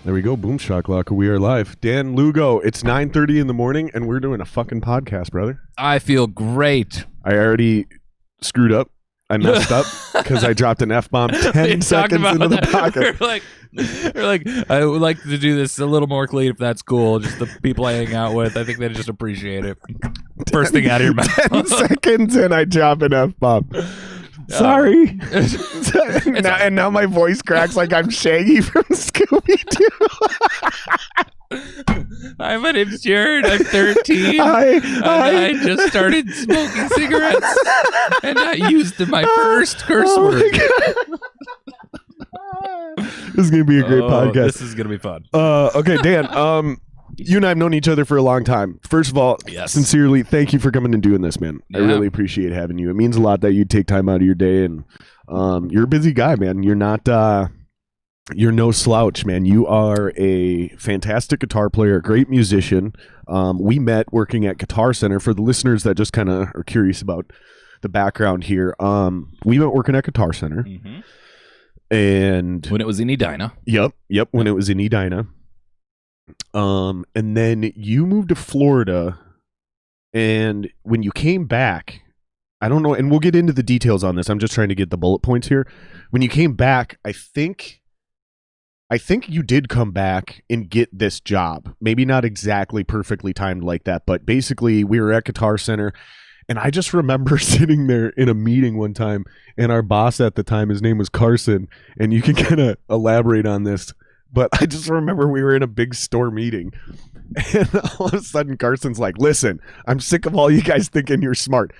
There we go. Boom shakalaka. We are live. Dan Lugo. It's 9:30 in the morning, and we're doing a fucking podcast, brother. I feel great. I already screwed up. I messed up because I dropped an F-bomb 10 seconds into the podcast. We're like, I would like to do this a little more clean if that's cool. Just the people I hang out with, I think they just appreciate it. First thing out of your mouth. 10 seconds and I drop an F-bomb. Sorry. And now my voice cracks like I'm Shaggy from Scooby-Doo. Hi, my name's Jared. I'm 13. I just started smoking cigarettes, and I used my first curse word. This is going to be a great podcast. This is going to be fun. Okay, Dan. You and I have known each other for a long time. First of all, sincerely, thank you for coming and doing this, man. I really appreciate having you. It means a lot that you take time out of your day, and you're a busy guy, man. You're not, you're no slouch, man. You are a fantastic guitar player, a great musician. We met working at Guitar Center. For the listeners that just kind of are curious about the background here, we met working at Guitar Center. Mm-hmm. And when it was in Edina. Yep, when it was in Edina. And then you moved to Florida, and when you came back, I don't know, and we'll get into the details on this. I'm just trying to get the bullet points here. When you came back, I think you did come back and get this job. Maybe not exactly perfectly timed like that, but basically we were at Guitar Center, and I just remember sitting there in a meeting one time, and our boss at the time, his name was Carson, and you can kind of elaborate on this. But I just remember we were in a big store meeting, and all of a sudden Carson's like, listen, I'm sick of all you guys thinking you're smart.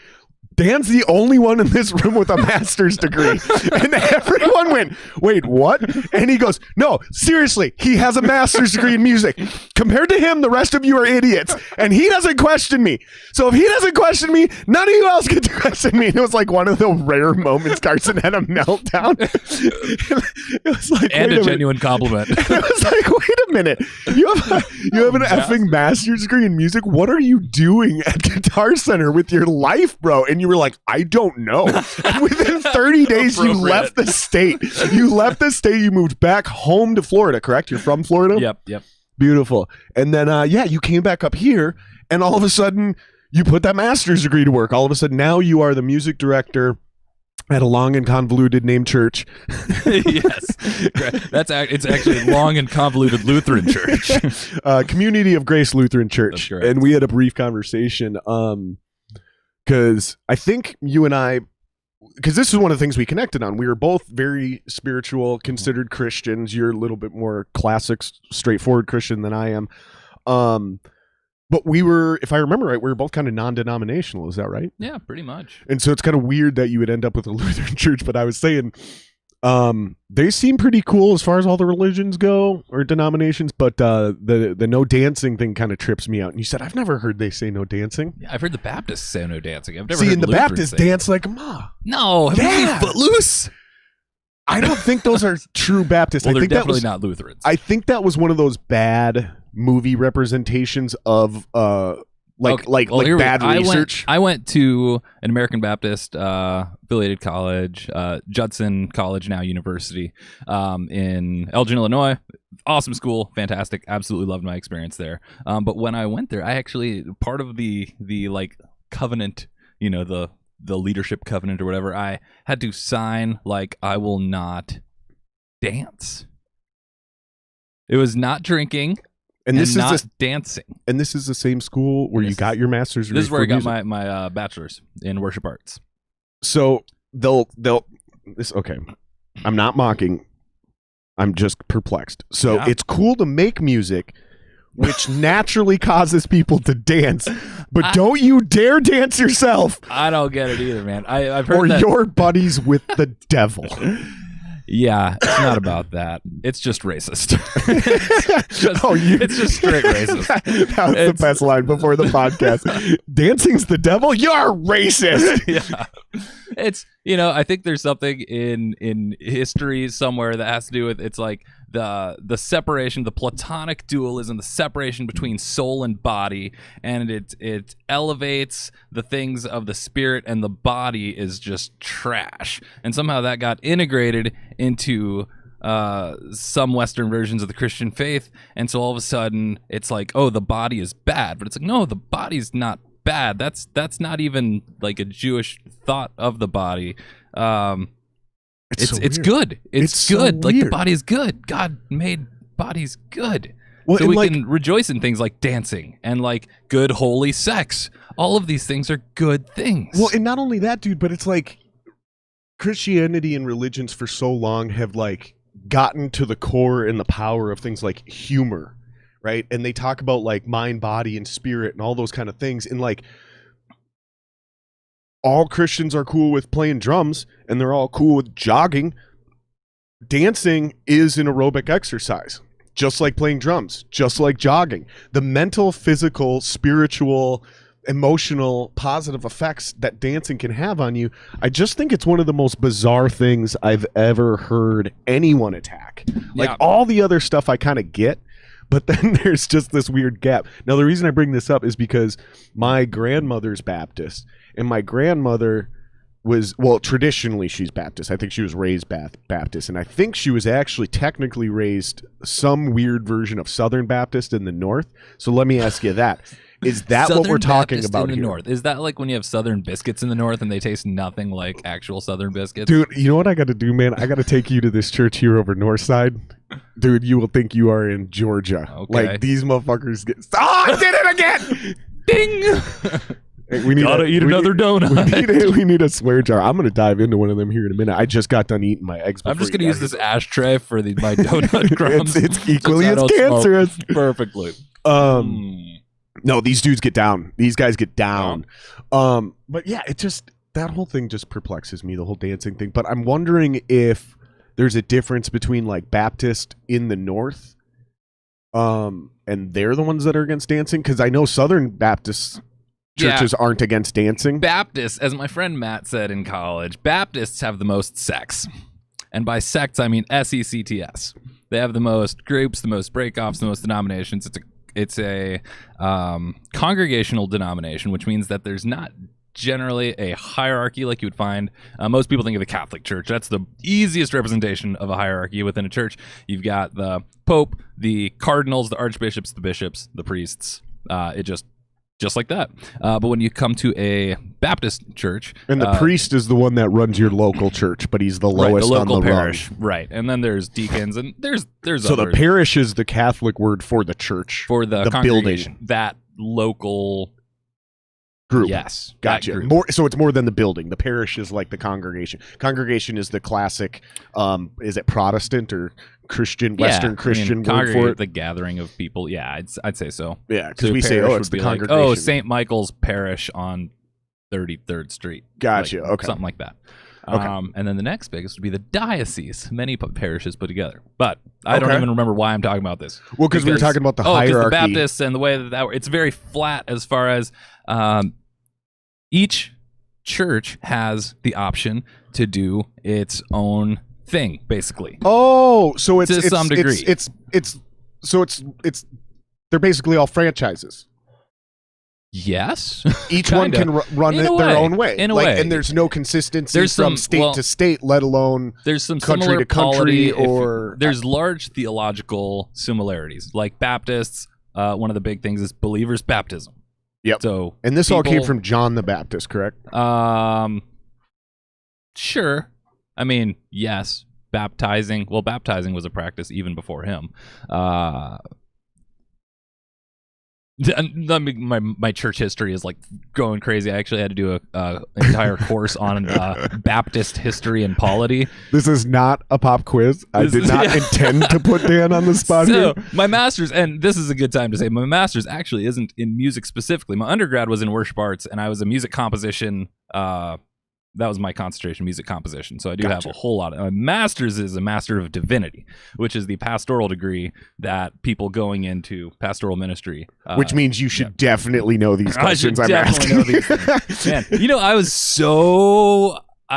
Dan's the only one in this room with a master's degree. And everyone went, wait, what? And he goes, no, seriously, he has a master's degree in music. Compared to him, the rest of you are idiots. And he doesn't question me. So if he doesn't question me, none of you else get to question me. And it was like one of the rare moments Carson had a meltdown. It was like, and a genuine compliment. It was like, wait a minute. You have an effing master's degree in music? What are you doing at Guitar Center with your life, bro? And you were like, I don't know. And within 30 days, you left the state. You moved back home to Florida, correct? You're from Florida? Yep. Beautiful. And then, you came back up here, and all of a sudden, you put that master's degree to work. All of a sudden, now you are the music director at a long and convoluted named church. Yes. It's actually a long and convoluted Lutheran church. Community of Grace Lutheran Church. That's correct. And we had a brief conversation. Because I think you and I, because this is one of the things we connected on. We were both very spiritual, considered Christians. You're a little bit more classic, straightforward Christian than I am. But we were, if I remember right, we were both kind of non-denominational. Is that right? Yeah, pretty much. And so it's kind of weird that you would end up with a Lutheran church. But I was saying, they seem pretty cool as far as all the religions go, or denominations, but the no dancing thing kind of trips me out. And you said, I've never heard they say no dancing. Yeah, I've heard the Baptists say no dancing. I've never heard in the Lutherans Baptists dance like ma. No, have you seen Footloose? I don't think those are true Baptists. Well, I think they're definitely not Lutherans. I think that was one of those bad movie representations of bad research. I went to an American Baptist affiliated college, Judson College, now university, in Elgin, Illinois. Awesome school, fantastic. Absolutely loved my experience there. But when I went there, I actually, part of the like covenant, the leadership covenant or whatever, I had to sign like I will not dance. It was not drinking. And this is not dancing. And this is the same school where you got your master's degree. This is where I got my bachelor's in worship arts. So okay. I'm not mocking. I'm just perplexed. So it's cool to make music, which naturally causes people to dance, but don't you dare dance yourself. I don't get it either, man. I've heard or that. You're buddies with the devil. Yeah, it's not about that. It's just racist. It's just straight racist. That was the best line before the podcast. Dancing's the devil? You're racist. Yeah. It's, I think there's something in history somewhere that has to do with, it's like the separation, the Platonic dualism, the separation between soul and body, and it elevates the things of the spirit, and the body is just trash. And somehow that got integrated into some Western versions of the Christian faith, and so all of a sudden it's like, oh, the body is bad, but it's like, no, the body's not bad. That's not even like a Jewish thought of the body. It's good. It's good. So like the weird. body is good. God made bodies good. Well, so and we like- can rejoice in things like dancing and like good holy sex. All of these things are good things. Well, and not only that, dude, but it's like Christianity and religions for so long have like gotten to the core and the power of things like humor, right? And they talk about like mind, body, and spirit and all those kind of things. And like all Christians are cool with playing drums and they're all cool with jogging. Dancing is an aerobic exercise, just like playing drums, just like jogging. The mental, physical, spiritual, emotional, positive effects that dancing can have on you, I just think it's one of the most bizarre things I've ever heard anyone attack. Like all the other stuff I kind of get, but then there's just this weird gap. Now, the reason I bring this up is because my grandmother's Baptist, and my grandmother was, well, traditionally she's Baptist. I think she was raised Baptist, and I think she was actually technically raised some weird version of Southern Baptist in the North. So let me ask you that. Is that Southern what we're talking Baptist about in the here? North? Is that like when you have Southern biscuits in the North and they taste nothing like actual Southern biscuits? Dude, you know what I got to do, man? I got to take you to this church here over North Side. Dude, you will think you are in Georgia. Okay. Like, these motherfuckers get... Oh, I did it again! Ding! Hey, we need Gotta eat another donut. We need a swear jar. I'm going to dive into one of them here in a minute. I just got done eating my eggs. I'm just going to use this ashtray for my donut crumbs. It's equally Just as so I don't smoke cancerous. Perfectly. No, these dudes get down. These guys get down. But yeah, it just, that whole thing just perplexes me, the whole dancing thing. But I'm wondering if there's a difference between like Baptist in the North, and they're the ones that are against dancing. Because I know Southern Baptist churches aren't against dancing. Baptists, as my friend Matt said in college, Baptists have the most sects. And by sects, I mean sects. They have the most groups, the most breakoffs, the most denominations. It's a congregational denomination, which means that there's not generally a hierarchy like you would find. Most people think of the Catholic Church. That's the easiest representation of a hierarchy within a church. You've got the Pope, the cardinals, the archbishops, the bishops, the priests. It just like that. But when you come to a Baptist church, and the priest is the one that runs your local church, but he's the lowest the on local the parish, rung. right? And then there's deacons, and there's So others the parish is the Catholic word for the church, for the congregation, building that local group. Yes, that Gotcha. group. More, so it's more than the building. The parish is like the congregation. Congregation is the classic. Is it Protestant or Christian, Western Christian word for it? The gathering of people. Yeah, I'd say so. Yeah, because So we say, parish oh, it's would the be like, congregation. oh, St. Michael's Parish on 33rd Street. Gotcha. Like, Okay. something like that. Okay. And then the next biggest would be the diocese. Many parishes put together. But I don't Okay. even remember why I'm talking about this. Well, because we were talking about the because hierarchy. the Baptists and the way that it's very flat as far as each church has the option to do its own thing, basically. Oh, so it's To some degree. It's they're basically all franchises. Yes. Each one Kinda. can run In it a their way. own way. In a like, way. and there's no consistency There's from some- state well, to state, let alone There's some country similar to country polity or there's large theological similarities. Like Baptists, one of the big things is believers' baptism. Yep. So and this all came people- from John the Baptist, correct? Sure. I mean, yes. Baptizing was a practice even before him. My church history is like going crazy. I actually had to do a entire course on Baptist history and polity. This is not a pop quiz. I This did is- not yeah. intend to put Dan on the spot So here. my master's, and this is a good time to say, my master's actually isn't in music specifically. My undergrad was in worship arts, and I was a music composition. That was my concentration, music composition. So I do have a whole lot. My master's is a master of divinity, which is the pastoral degrey that people going into pastoral ministry. Which means you should definitely know these I should questions I'm definitely asking. know these things. Man, you know, I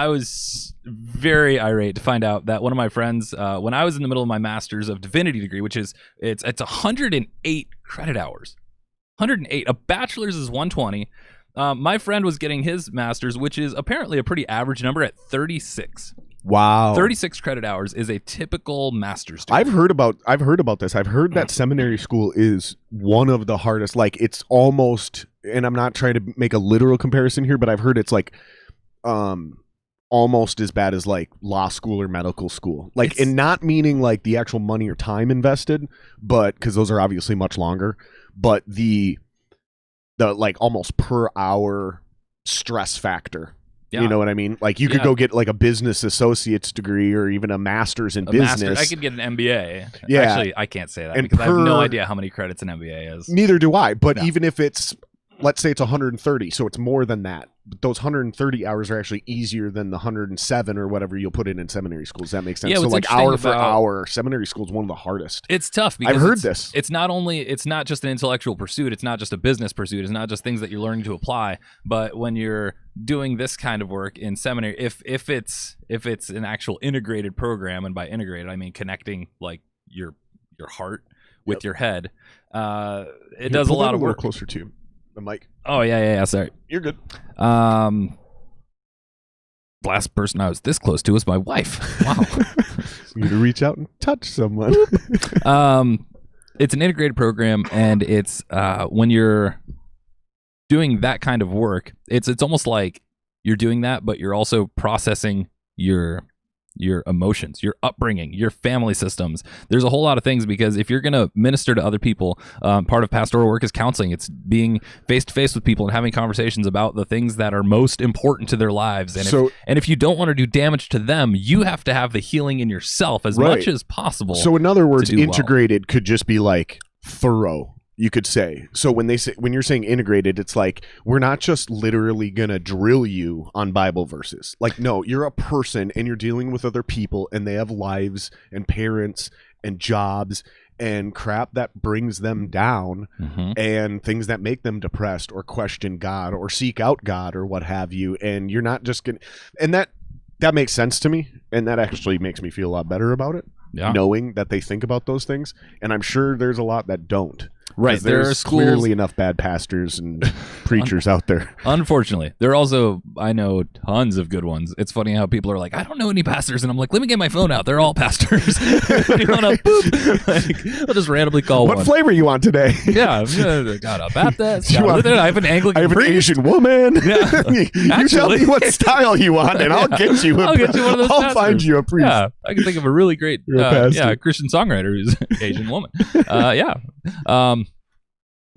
was very irate to find out that one of my friends, when I was in the middle of my master's of divinity degree, which is it's 108 credit hours, 108. A bachelor's is 120. My friend was getting his master's, which is apparently a pretty average number, at 36. Wow. 36 credit hours is a typical master's degree. I've heard about this. I've heard that seminary school is one of the hardest. Like, it's almost, and I'm not trying to make a literal comparison here, but I've heard it's like almost as bad as like law school or medical school. Like, and not meaning like the actual money or time invested, but because those are obviously much longer, but the like almost per hour stress factor. Yeah. You know what I mean? Like, you could go get like a business associate's degree or even a master's in business. I could get an MBA. Yeah. Actually, I can't say that because I have no idea how many credits an MBA is. Neither do I. But even if it's, let's say it's 130, so it's more than that. But those 130 hours are actually easier than the 107 or whatever you'll put in seminary school. Does that make sense? Yeah, so like hour for hour, seminary school is one of the hardest. It's tough because I've heard this. It's not just an intellectual pursuit. It's not just a business pursuit. It's not just things that you're learning to apply. But when you're doing this kind of work in seminary, if it's an actual integrated program, and by integrated I mean connecting like your heart with your head, it does a lot of work. Closer to the mic. Oh yeah. Sorry, you're good. Last person I was this close to was my wife. Wow. You need to reach out and touch someone. It's an integrated program, and it's when you're doing that kind of work, it's almost like you're doing that, but you're also processing your emotions, your upbringing, your family systems. There's a whole lot of things, because if you're going to minister to other people, part of pastoral work is counseling. It's being face to face with people and having conversations about the things that are most important to their lives. And if you don't want to do damage to them, you have to have the healing in yourself as much as possible. So in other words, integrated could just be like thorough. You could say. So when you're saying integrated, it's like, we're not just literally going to drill you on Bible verses. Like, no, you're a person and you're dealing with other people, and they have lives and parents and jobs and crap that brings them down, and things that make them depressed or question God or seek out God or what have you. And you're not just going to, and that makes sense to me. And that actually makes me feel a lot better about it. Yeah. Knowing that they think about those things. And I'm sure there's a lot that don't. Right. There's clearly enough bad pastors and preachers out there. Unfortunately. There are also, I know, tons of good ones. It's funny how people are like, I don't know any pastors. And I'm like, let me get my phone out. They're all pastors. What do you want to boop? Like, I'll just randomly call what one. Flavor you want today? Yeah. Got a Baptist. I have an Anglican I have an Asian woman. Yeah. You tell me what style you want, and I'll get you one of those I'll find you a priest. Yeah. I can think of a really great Christian songwriter who's an Asian woman.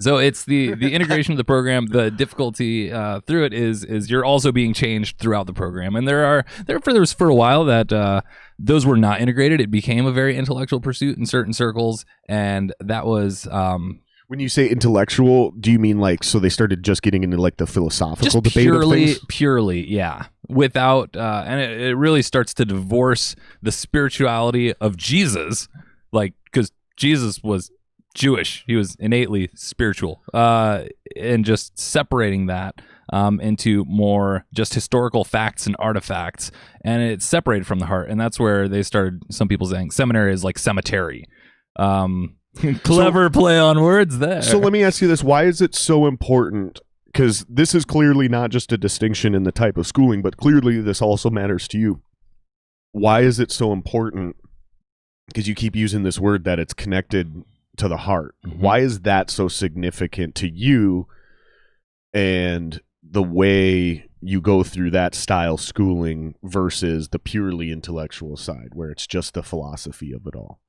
So it's the integration of the program. The difficulty through it is you're also being changed throughout the program, and there was for a while that those were not integrated. It became a very intellectual pursuit in certain circles, and that was. When you say intellectual, do you mean like, so they started just getting into like the philosophical debate of things? Purely, yeah. Without, and it really starts to divorce the spirituality of Jesus, like, because Jesus was Jewish. He was innately spiritual, and just separating that into more just historical facts and artifacts, and it's separated from the heart. And that's where they started, some people saying seminary is like cemetery. Clever play on words there. So let me ask you this. Why is it so important? Because this is clearly not just a distinction in the type of schooling, but clearly this also matters to you. Why is it so important? Because you keep using this word that it's connected to the heart. Why is that so significant to you, and the way you go through that style schooling versus the purely intellectual side where it's just the philosophy of it all?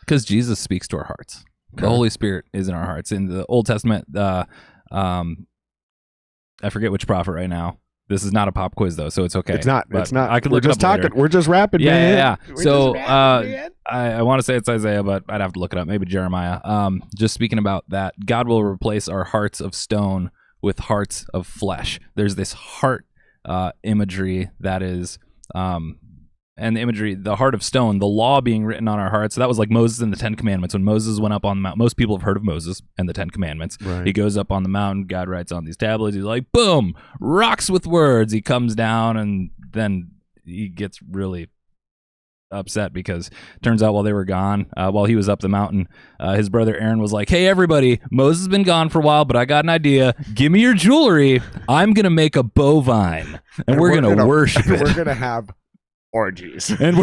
Because Jesus speaks to our hearts. Okay. The Holy Spirit is in our hearts. In the Old Testament, I forget which prophet right now. This is not a pop quiz though, so it's okay. It's not. I could look it up talking. Later. We're just rapping, man. Yeah. So I want to say it's Isaiah, but I'd have to look it up. Maybe Jeremiah. Just speaking about that, God will replace our hearts of stone with hearts of flesh. There's this heart imagery that is, and the imagery, the heart of stone, the law being written on our hearts. So that was like Moses and the 10 Commandments. When Moses went up on the mountain, most people have heard of Moses and the 10 Commandments. Right. He goes up on the mountain, God writes on these tablets. He's like, boom, rocks with words. He comes down, and then he gets really upset because turns out while they were gone, while he was up the mountain, his brother Aaron was like, hey, everybody, Moses has been gone for a while, but I got an idea. Give me your jewelry. I'm going to make a bovine, and we're going to worship it. We're going to have orgies. And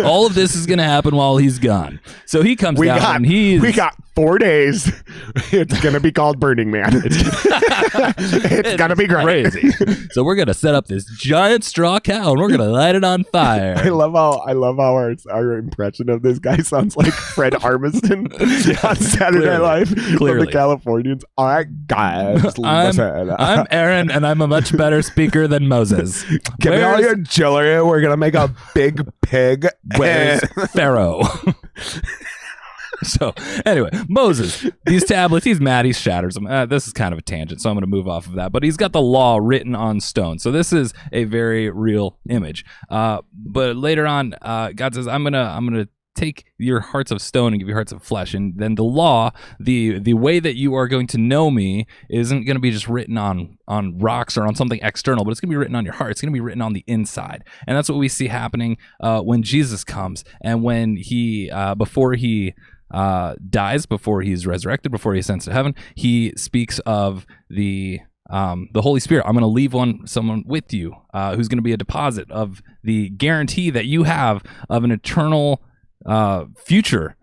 all of this is going to happen while he's gone. So he comes down and we got 4 days. It's going to be called Burning Man. It's going to be great. Crazy. So we're going to set up this giant straw cow and we're going to light it on fire. I love how our impression of this guy sounds like Fred Armisen on Saturday Night Live from the Californians. All right, guys, listen. I'm Aaron, and I'm a much better speaker than Moses. Give me all your jewelry. We're going to make a big pig. Where's Pharaoh? So anyway, Moses, these tablets, he's mad, he shatters them. This is kind of a tangent, so I'm going to move off of that. But he's got the law written on stone. So this is a very real image. But later on, God says, I'm gonna take your hearts of stone and give you hearts of flesh. And then the law, the way that you are going to know me isn't going to be just written on rocks or on something external, but it's going to be written on your heart. It's going to be written on the inside. And that's what we see happening when Jesus comes and when he, before he dies, before he's resurrected, before he ascends to heaven, he speaks of the Holy Spirit. I'm going to leave someone with you who's going to be a deposit of the guarantee that you have of an eternal future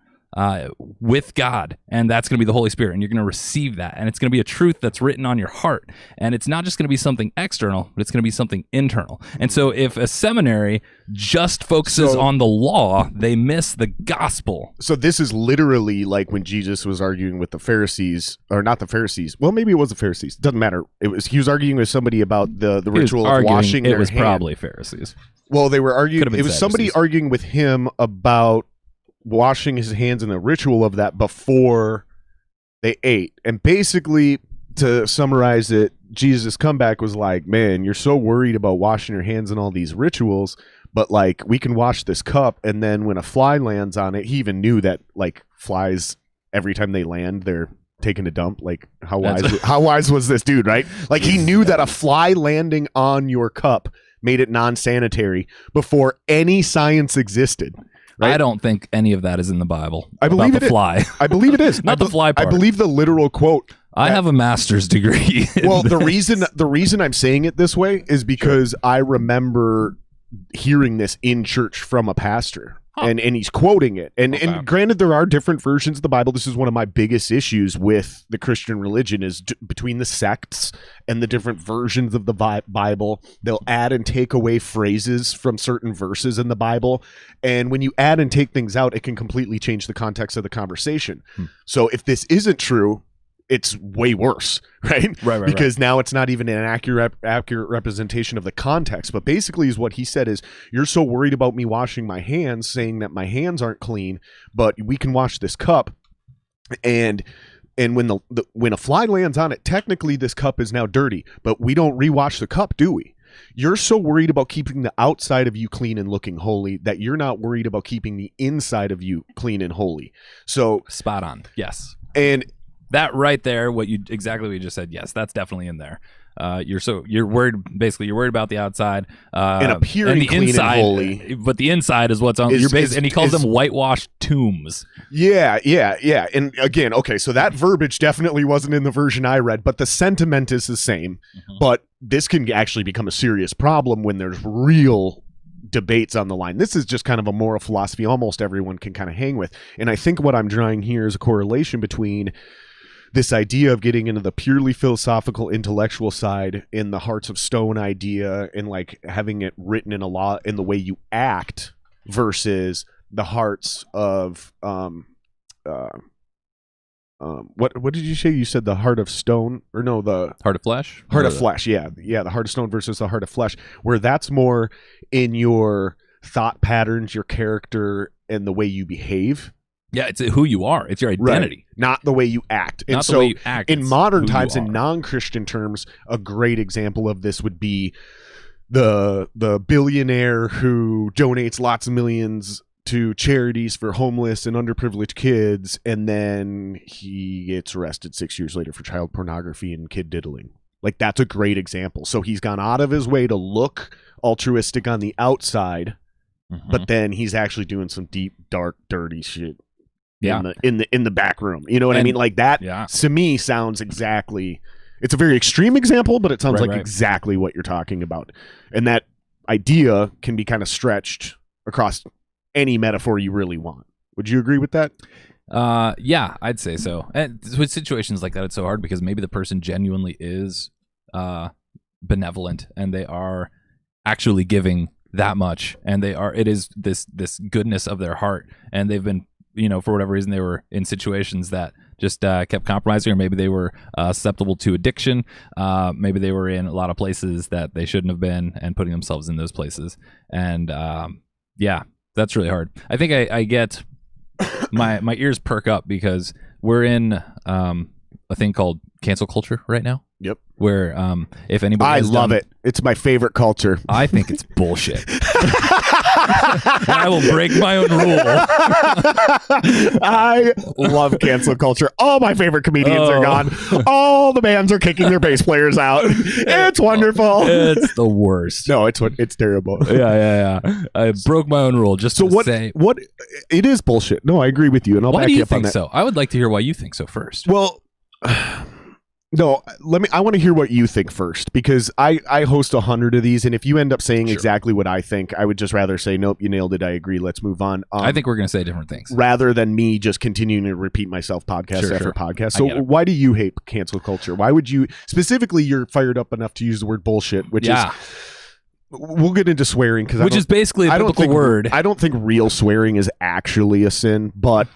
with God, and that's going to be the Holy Spirit, and you're going to receive that, and it's going to be a truth that's written on your heart, and it's not just going to be something external, but it's going to be something internal. And so if a seminary just focuses on the law, they miss the gospel. So this is literally like when Jesus was arguing with the Pharisees, or not the Pharisees. Well, maybe it was the Pharisees. Doesn't matter. He was arguing with somebody about the ritual of washing their hand. It was probably Pharisees. Well, they were arguing. It was somebody arguing with him about washing his hands and the ritual of that before they ate. And basically, to summarize it, Jesus' comeback was like, man, you're so worried about washing your hands and all these rituals, but like we can wash this cup, and then when a fly lands on it, he even knew that like flies, every time they land, they're taking a dump. Like how wise was this dude, right? Like he knew that a fly landing on your cup made it non-sanitary before any science existed. Right? I don't think any of that is in the Bible. I believe it is. Fly. I believe it is. Not the fly part. I believe the literal quote. I have a master's degree. Well, the reason I'm saying it this way is because I remember hearing this in church from a pastor. Huh. And he's quoting it. And granted, there are different versions of the Bible. This is one of my biggest issues with the Christian religion is between the sects and the different versions of the Bible. They'll add and take away phrases from certain verses in the Bible. And when you add and take things out, it can completely change the context of the conversation. So if this isn't true, it's way worse, right? Right. Because now it's not even an accurate representation of the context. But basically is what he said is, you're so worried about me washing my hands, saying that my hands aren't clean, but we can wash this cup. And when when a fly lands on it, technically this cup is now dirty, but we don't rewash the cup, do we? You're so worried about keeping the outside of you clean and looking holy that you're not worried about keeping the inside of you clean and holy. So spot on. Yes. And that right there, exactly what you just said. Yes, that's definitely in there. You're worried. Basically, you're worried about the outside and appearing and the clean inside, and holy, but the inside is what's on. And he calls them whitewashed tombs. Yeah. And again, okay, so that verbiage definitely wasn't in the version I read, but the sentiment is the same. Mm-hmm. But this can actually become a serious problem when there's real debates on the line. This is just kind of a moral philosophy almost everyone can kind of hang with. And I think what I'm drawing here is a correlation between this idea of getting into the purely philosophical intellectual side in the hearts of stone idea and like having it written in a law in the way you act versus the hearts of what did you say? You said the heart of stone, or no, the heart of flesh? Heart of flesh, yeah, the heart of stone versus the heart of flesh, where that's more in your thought patterns, your character, and the way you behave. Yeah, it's who you are. It's your identity. Right. Not the way you act. And not so the way you act. In modern times, in non-Christian terms, a great example of this would be the billionaire who donates lots of millions to charities for homeless and underprivileged kids, and then he gets arrested 6 years later for child pornography and kid diddling. Like, that's a great example. So he's gone out of his way to look altruistic on the outside, but then he's actually doing some deep, dark, dirty shit. Yeah. In the back room. You know what I mean? Like that to me sounds exactly, it's a very extreme example, but it sounds exactly what you're talking about. And that idea can be kind of stretched across any metaphor you really want. Would you agree with that? Yeah, I'd say so. And with situations like that, it's so hard because maybe the person genuinely is benevolent and they are actually giving that much, and it is this goodness of their heart, and they've been, for whatever reason, they were in situations that just kept compromising, or maybe they were susceptible to addiction. Maybe they were in a lot of places that they shouldn't have been and putting themselves in those places. And yeah, that's really hard. I think I get my ears perk up because we're in a thing called cancel culture right now. Yep. Where if anybody I love it. It's my favorite culture. I think it's bullshit. I will break my own rule. I love cancel culture. All my favorite comedians are gone. All the bands are kicking their bass players out. It's wonderful. It's the worst. No, it's terrible. Yeah. I broke my own rule just to say. What it is bullshit. No, I agree with you, and I'll why back do you you up on think that. so? I would like to hear why you think so first. Well, no, I want to hear what you think first, because I host 100 of these, and if you end up saying exactly what I think, I would just rather say, nope, you nailed it, I agree, let's move on. I think we're going to say different things. Rather than me just continuing to repeat myself podcast after podcast. So why do you hate cancel culture? Why would you, specifically, you're fired up enough to use the word bullshit, which is... We'll get into swearing, because which is basically a biblical word. I don't think real swearing is actually a sin, but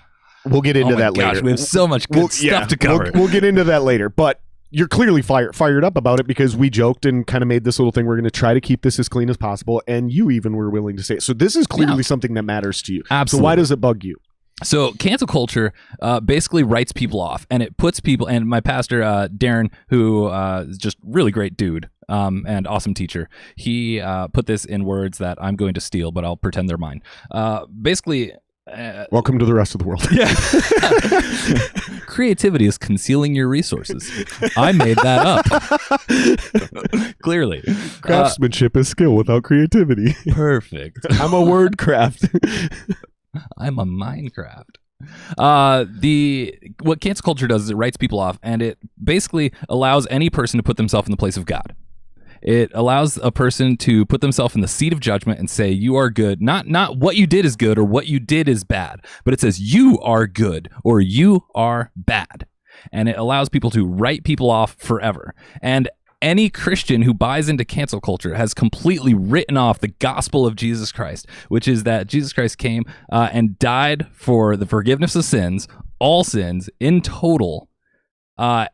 we'll get into that later. We have so much good stuff to cover. We'll get into that later, but you're clearly fired up about it, because we joked and kind of made this little thing. We're going to try to keep this as clean as possible, and you even were willing to say it. So this is clearly something that matters to you. Absolutely. So why does it bug you? So cancel culture basically writes people off, and it puts people, and my pastor, Darren, who is just really great dude and awesome teacher, he put this in words that I'm going to steal, but I'll pretend they're mine. Basically... welcome to the rest of the world. Yeah. Creativity is concealing your resources. I made that up. Clearly. Craftsmanship is skill without creativity. Perfect. I'm a word craft. I'm a Minecraft. What cancel culture does is it writes people off, and it basically allows any person to put themselves in the place of God. It allows a person to put themselves in the seat of judgment and say, you are good. Not what you did is good or what you did is bad, but it says you are good or you are bad. And it allows people to write people off forever. And any Christian who buys into cancel culture has completely written off the gospel of Jesus Christ, which is that Jesus Christ came and died for the forgiveness of sins, all sins in total,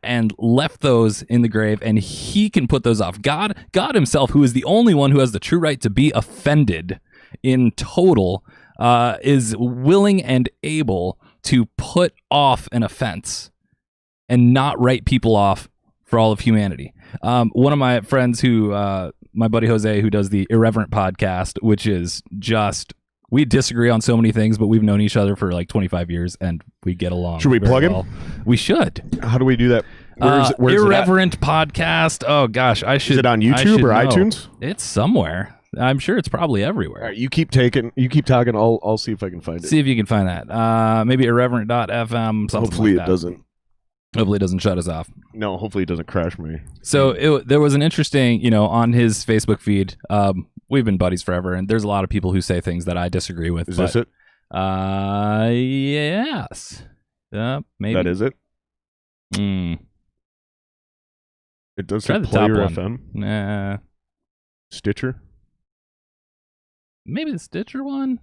and left those in the grave, and he can put those off. God himself, who is the only one who has the true right to be offended in total, is willing and able to put off an offense and not write people off for all of humanity. One of my friends my buddy Jose, who does the Irreverent podcast, which is just... we disagree on so many things, but we've known each other for like 25 years, and we get along. Should we plug him? Well. We should. How do we do that? Where's Irreverent podcast. Oh gosh, I should. Is it on YouTube or iTunes? It's somewhere. I'm sure it's probably everywhere. All right, you keep talking. I'll see if I can find it. See if you can find that. Maybe irreverent.fm. Something hopefully like that. It doesn't. Hopefully it doesn't shut us off. No, hopefully it doesn't crash me. So there was an interesting, on his Facebook feed. We've been buddies forever, and there's a lot of people who say things that I disagree with. Is this it? Yes. Maybe. That is it? It does say Player FM. Nah. Stitcher? Maybe the Stitcher one?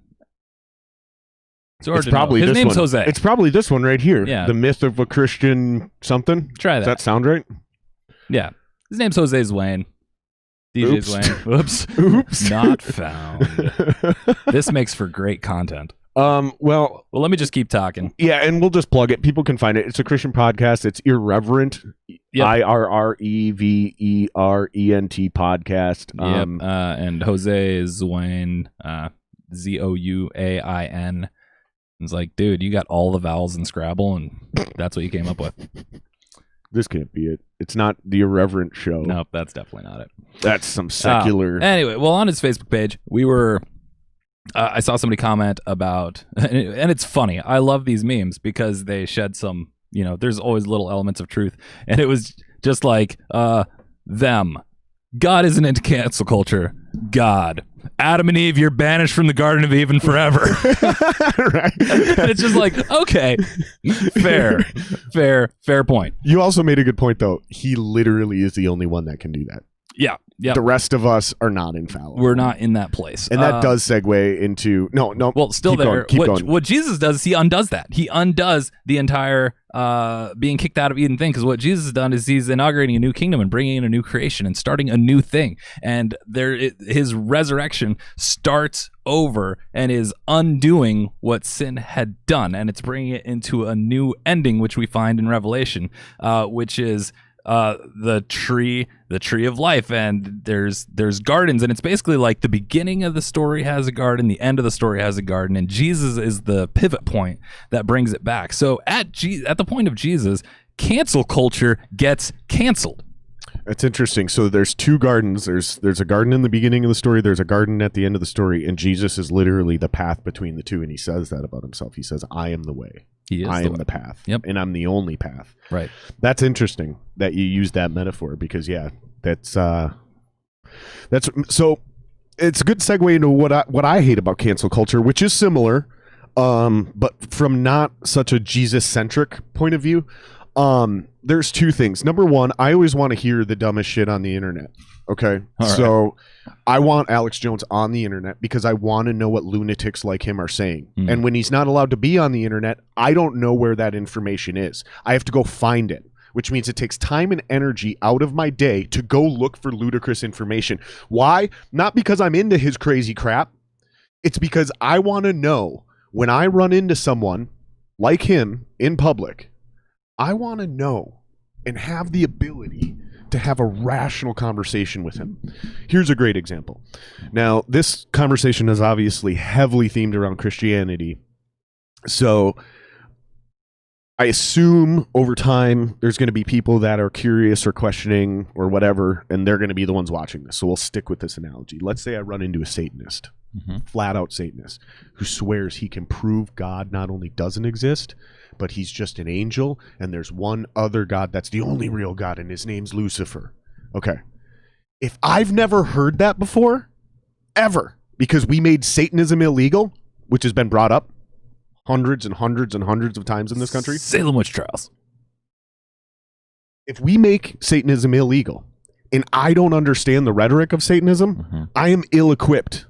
It's probably his this name's one. Jose. It's probably this one right here. Yeah. The Myth of a Christian something. Try that. Does that sound right? Yeah. His name's Jose Zwane. DJ Oops. Zwane. Oops. Oops. Not found. This makes for great content. Well, let me just keep talking. Yeah, and we'll just plug it. People can find it. It's a Christian podcast. It's Irreverent. Yep. IRREVERENT podcast. And Jose Zwane, ZOUAIN. It's like, dude, you got all the vowels in Scrabble, and that's what you came up with. This can't be it. It's not the Irreverent Show. Nope, that's definitely not it. That's some secular. Anyway, well, on his Facebook page, we were... I saw somebody comment about, and it's funny. I love these memes because they shed some, there's always little elements of truth. And it was just like, them. God isn't into cancel culture. God. Adam and Eve, you're banished from the Garden of Eden forever. Right. And it's just like, okay, fair point. You also made a good point, though. He literally is the only one that can do that. Yeah. The rest of us are not infallible. We're not in that place. And that does segue into no. Well, still there. Keep going. What Jesus does is he undoes that. He undoes the entire being kicked out of Eden thing, because what Jesus has done is he's inaugurating a new kingdom and bringing in a new creation and starting a new thing. And his resurrection starts over and is undoing what sin had done, and it's bringing it into a new ending, which we find in Revelation, which is the tree of life, and there's gardens, and it's basically like the beginning of the story has a garden, the end of the story has a garden, and Jesus is the pivot point that brings it back. So at the point of Jesus, cancel culture gets canceled. That's interesting. So there's two gardens. There's a garden in the beginning of the story. There's a garden at the end of the story, and Jesus is literally the path between the two, and he says that about himself. He says, I am the way. I am the path. Yep. And I'm the only path. Right. That's interesting that you use that metaphor, because that's so it's a good segue into what I hate about cancel culture, which is similar, but from not such a Jesus-centric point of view. There's two things. Number one, I always want to hear the dumbest shit on the internet. Okay. All right. So I want Alex Jones on the internet because I want to know what lunatics like him are saying. And when he's not allowed to be on the internet, I don't know where that information is. I have to go find it, which means it takes time and energy out of my day to go look for ludicrous information. Why? Not because I'm into his crazy crap. It's because I want to know when I run into someone like him in public, I want to know and have the ability to have a rational conversation with him. Here's a great example. Now, this conversation is obviously heavily themed around Christianity. So I assume over time there's going to be people that are curious or questioning or whatever, and they're going to be the ones watching this. So we'll stick with this analogy. Let's say I run into a Satanist, flat out Satanist, who swears he can prove God not only doesn't exist, but he's just an angel, and there's one other God that's the only real God, and his name's Lucifer. Okay. If I've never heard that before, ever, because we made Satanism illegal, which has been brought up hundreds and hundreds and hundreds of times in this country. Salem witch trials. If we make Satanism illegal, and I don't understand the rhetoric of Satanism, I am ill-equipped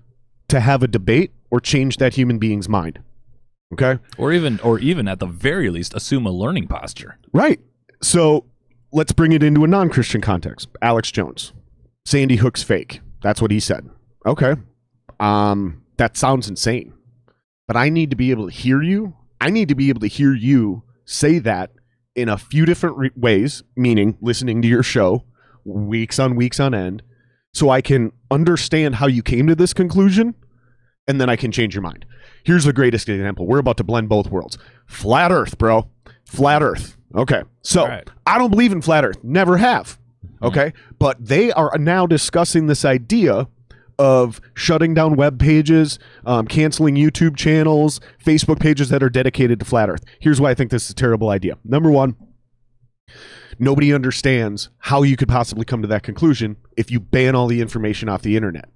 to have a debate or change that human being's mind. Okay. Or even at the very least, assume a learning posture. Right. So let's bring it into a non-Christian context. Alex Jones, Sandy Hook's fake. That's what he said. Okay. That sounds insane, but I need to be able to hear you. I need to be able to hear you say that in a few different ways, meaning listening to your show weeks on end, so I can understand how you came to this conclusion, and then I can change your mind. Here's the greatest example. We're about to blend both worlds. Flat Earth, bro. Flat Earth. Okay. So right. I don't believe in flat Earth. Never have. Okay. But they are now discussing this idea of shutting down web pages, canceling YouTube channels, Facebook pages that are dedicated to flat Earth. Here's why I think this is a terrible idea. Number one, nobody understands how you could possibly come to that conclusion if you ban all the information off the internet.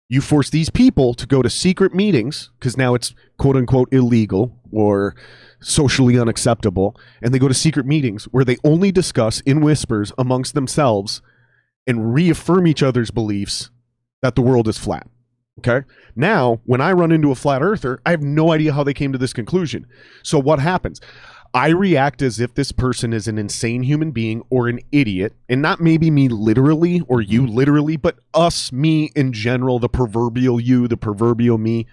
You force these people to go to secret meetings, because now it's quote unquote illegal or socially unacceptable, and they go to secret meetings where they only discuss in whispers amongst themselves and reaffirm each other's beliefs that the world is flat. Okay. Now, when I run into a flat earther, I have no idea how they came to this conclusion. So what happens? I react as if this person is an insane human being or an idiot, and not maybe me literally or you literally, but us, me in general, the proverbial you, the proverbial me,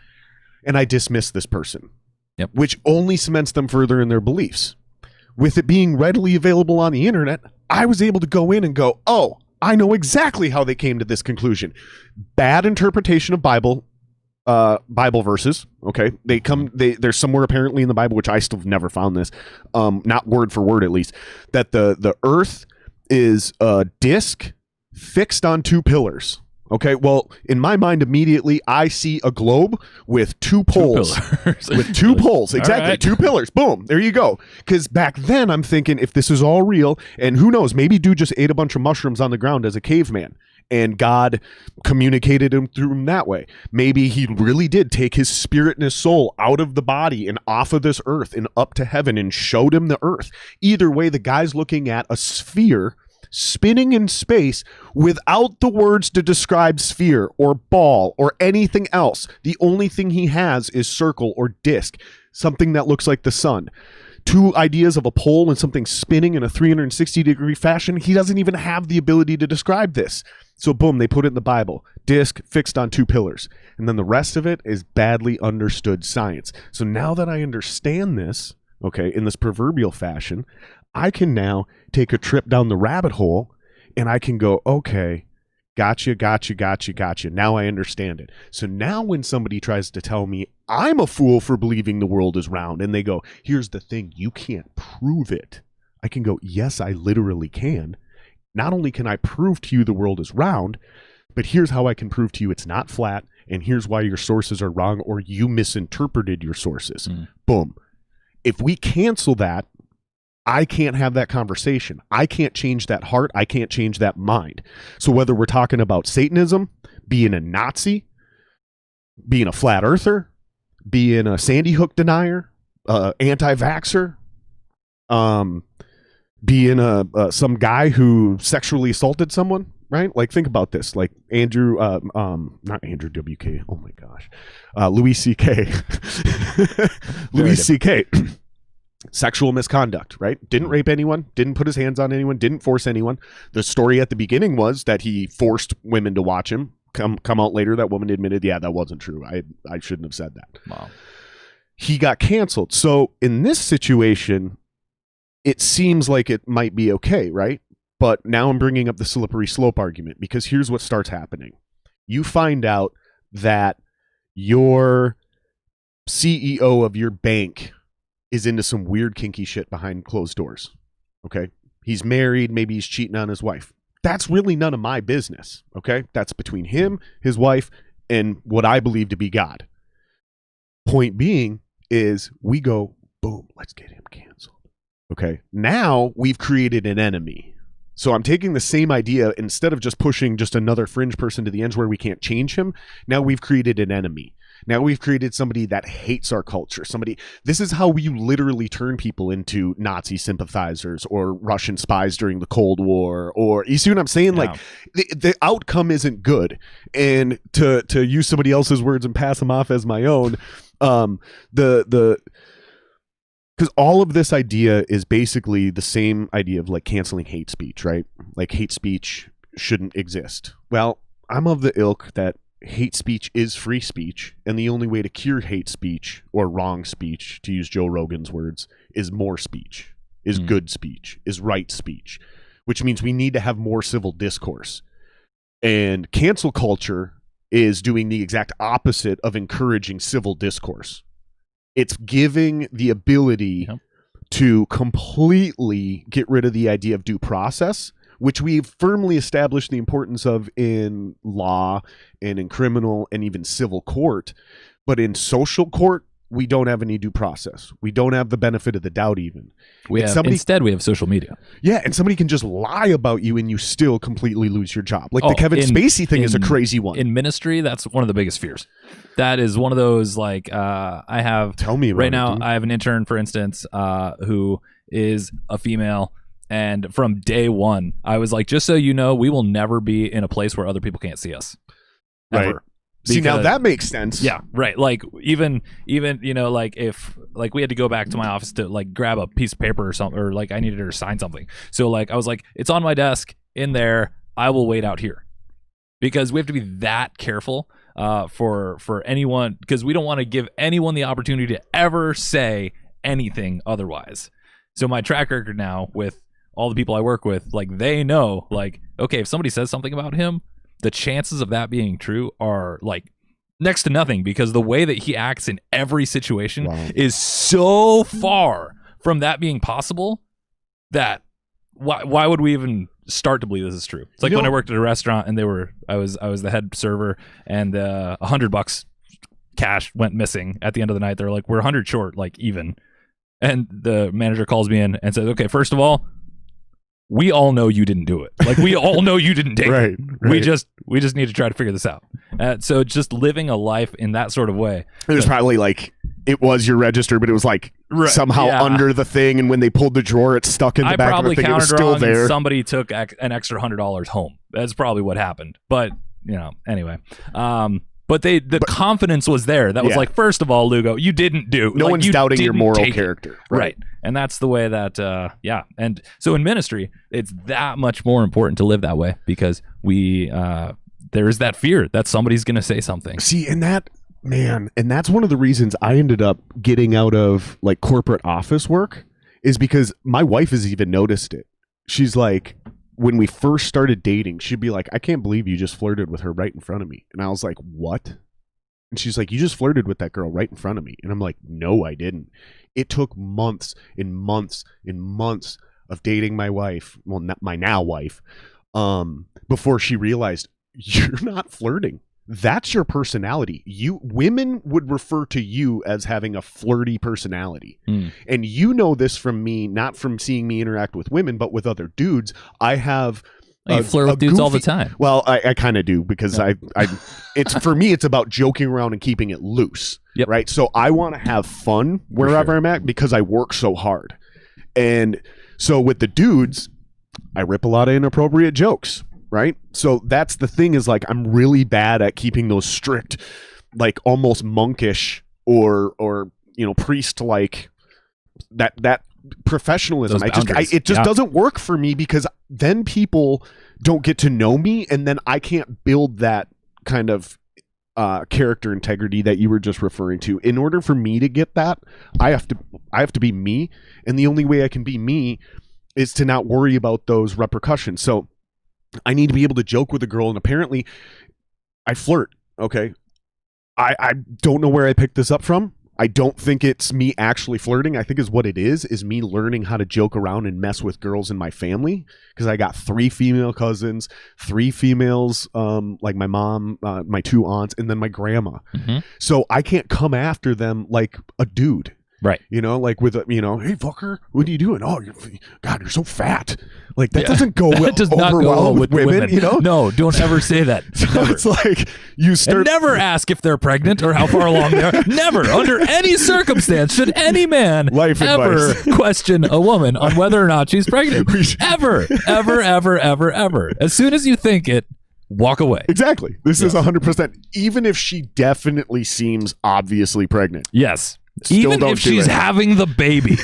and I dismiss this person, which only cements them further in their beliefs. With it being readily available on the internet, I was able to go in and go, oh, I know exactly how they came to this conclusion. Bad interpretation of Bible verses. Okay. They're somewhere apparently in the Bible, which I still have never found this, not word for word at least, that the earth is a disc fixed on two pillars. Okay. Well, in my mind, immediately I see a globe with two poles. With two poles. Exactly. Right. Two pillars. Boom. There you go. Because back then I'm thinking, if this is all real, and who knows, maybe dude just ate a bunch of mushrooms on the ground as a caveman. and God communicated him through him that way. Maybe he really did take his spirit and his soul out of the body and off of this earth and up to heaven and showed him the earth. Either way, the guy's looking at a sphere spinning in space without the words to describe sphere or ball or anything else. The only thing he has is circle or disc, something that looks like the sun. Two ideas of a pole and something spinning in a 360-degree fashion. He doesn't even have the ability to describe this. So boom, they put it in the Bible. Disc fixed on two pillars. And then the rest of it is badly understood science. So now that I understand this, okay, in this proverbial fashion, I can now take a trip down the rabbit hole and I can go, okay, gotcha. Now I understand it. So now when somebody tries to tell me I'm a fool for believing the world is round and they go, here's the thing, you can't prove it. I can go, yes, I literally can. Not only can I prove to you the world is round, but here's how I can prove to you it's not flat, and here's why your sources are wrong or you misinterpreted your sources. Boom. If we cancel that, I can't have that conversation. I can't change that heart. I can't change that mind. So whether we're talking about Satanism, being a Nazi, being a flat earther, being a Sandy Hook denier, anti-vaxxer, being some guy who sexually assaulted someone, right? Like, think about this. Like Andrew, not Andrew WK. Oh my gosh, Louis C.K. Louis C.K. Sexual misconduct, right? Didn't rape anyone, didn't put his hands on anyone, didn't force anyone. The story at the beginning was that he forced women to watch him. Come out later, that woman admitted, yeah, that wasn't true. I shouldn't have said that. Wow. He got canceled. So in this situation, it seems like it might be okay, right? But now I'm bringing up the slippery slope argument, because here's what starts happening. You find out that your CEO of your bank is into some weird kinky shit behind closed doors. Okay. He's married. Maybe he's cheating on his wife. That's really none of my business. Okay. That's between him, his wife, and what I believe to be God. Point being is we go, boom, let's get him canceled. Okay. Now we've created an enemy. So I'm taking the same idea, instead of just pushing just another fringe person to the ends where we can't change him. Now we've created an enemy. Now we've created somebody that hates our culture. This is how we literally turn people into Nazi sympathizers or Russian spies during the Cold War, or you see what I'm saying? Yeah. Like the outcome isn't good. And to use somebody else's words and pass them off as my own, because all of this idea is basically the same idea of like canceling hate speech, right? Like hate speech shouldn't exist. Well, I'm of the ilk that hate speech is free speech, and the only way to cure hate speech, or wrong speech, to use Joe Rogan's words, is more speech, is good speech, is right speech, which means we need to have more civil discourse. And cancel culture is doing the exact opposite of encouraging civil discourse. It's giving the ability to completely get rid of the idea of due process, which we've firmly established the importance of in law and in criminal and even civil court. But in social court, we don't have any due process. We don't have the benefit of the doubt even. Instead, we have social media. Yeah, and somebody can just lie about you and you still completely lose your job. Like the Kevin Spacey thing is a crazy one. In ministry, that's one of the biggest fears. That is one of those, like, I have... Tell me about right now, dude. I have an intern, for instance, who is a female. And from day one, I was like, just so you know, we will never be in a place where other people can't see us. Ever. Right. See, now that makes sense. Yeah, right. Like even you know, like if like we had to go back to my office to like grab a piece of paper or something, or like I needed her to sign something. So like I was like, it's on my desk in there. I will wait out here, because we have to be that careful for anyone, because we don't want to give anyone the opportunity to ever say anything otherwise. So my track record now with all the people I work with, like they know, like, okay, if somebody says something about him, the chances of that being true are like next to nothing, because the way that he acts in every situation is so far from that being possible that why would we even start to believe this is true? It's like when I worked at a restaurant and I was the head server, and $100 cash went missing at the end of the night. They're like, we're 100 short, like even. And the manager calls me in and says, okay, first of all, we all know you didn't do it. Like, we all know you didn't take Right, it. right. We just need to try to figure this out. So just living a life in that sort of way. It was probably like it was your register, but it was like somehow under the thing, and when they pulled the drawer, it's stuck in the back of the thing. It was still there. And somebody took an extra $100 home. That's probably what happened. But anyway. But the confidence was there. That was like, first of all, Lugo, you didn't do. No one's doubting your moral character. Right. And that's the way that, And so in ministry, it's that much more important to live that way because there is that fear that somebody's going to say something. See, and that's one of the reasons I ended up getting out of like corporate office work is because my wife has even noticed it. She's like, when we first started dating, she'd be like, I can't believe you just flirted with her right in front of me. And I was like, what? And she's like, you just flirted with that girl right in front of me. And I'm like, no, I didn't. It took months and months and months of dating my wife, well, not my now wife, before she realized you're not flirting. That's your personality. Women would refer to you as having a flirty personality. And you know this from me, not from seeing me interact with women, but with other dudes. I have you flirt with dudes all the time. Well, I kind of do because it's for me, it's about joking around and keeping it loose. Yep. Right. So I want to have fun wherever I'm at because I work so hard. And so with the dudes, I rip a lot of inappropriate jokes. Right. So that's the thing is like, I'm really bad at keeping those strict, like almost monkish or, priest like that professionalism. It just doesn't work for me because then people don't get to know me. And then I can't build that kind of character integrity that you were just referring to. In order for me to get that, I have to be me. And the only way I can be me is to not worry about those repercussions. So I need to be able to joke with a girl, and apparently I flirt. Okay. I don't know where I picked this up from. I don't think it's me actually flirting. I think is what it is me learning how to joke around and mess with girls in my family. Because I got 3 female cousins, 3 females, like my mom, my 2 aunts, and then my grandma. Mm-hmm. So I can't come after them like a dude. Right. Like with, hey, fucker, what are you doing? Oh, God, you're so fat. Like, that doesn't go well. That does not go well with women. No, don't ever say that. So it's like, you start. And never ask if they're pregnant or how far along they are. Never, under any circumstance, should any man ever question a woman on whether or not she's pregnant. Ever, ever, ever, ever, ever. As soon as you think it, walk away. Exactly. This is 100%. Even if she definitely seems obviously pregnant. Yes. Even if she's having the baby,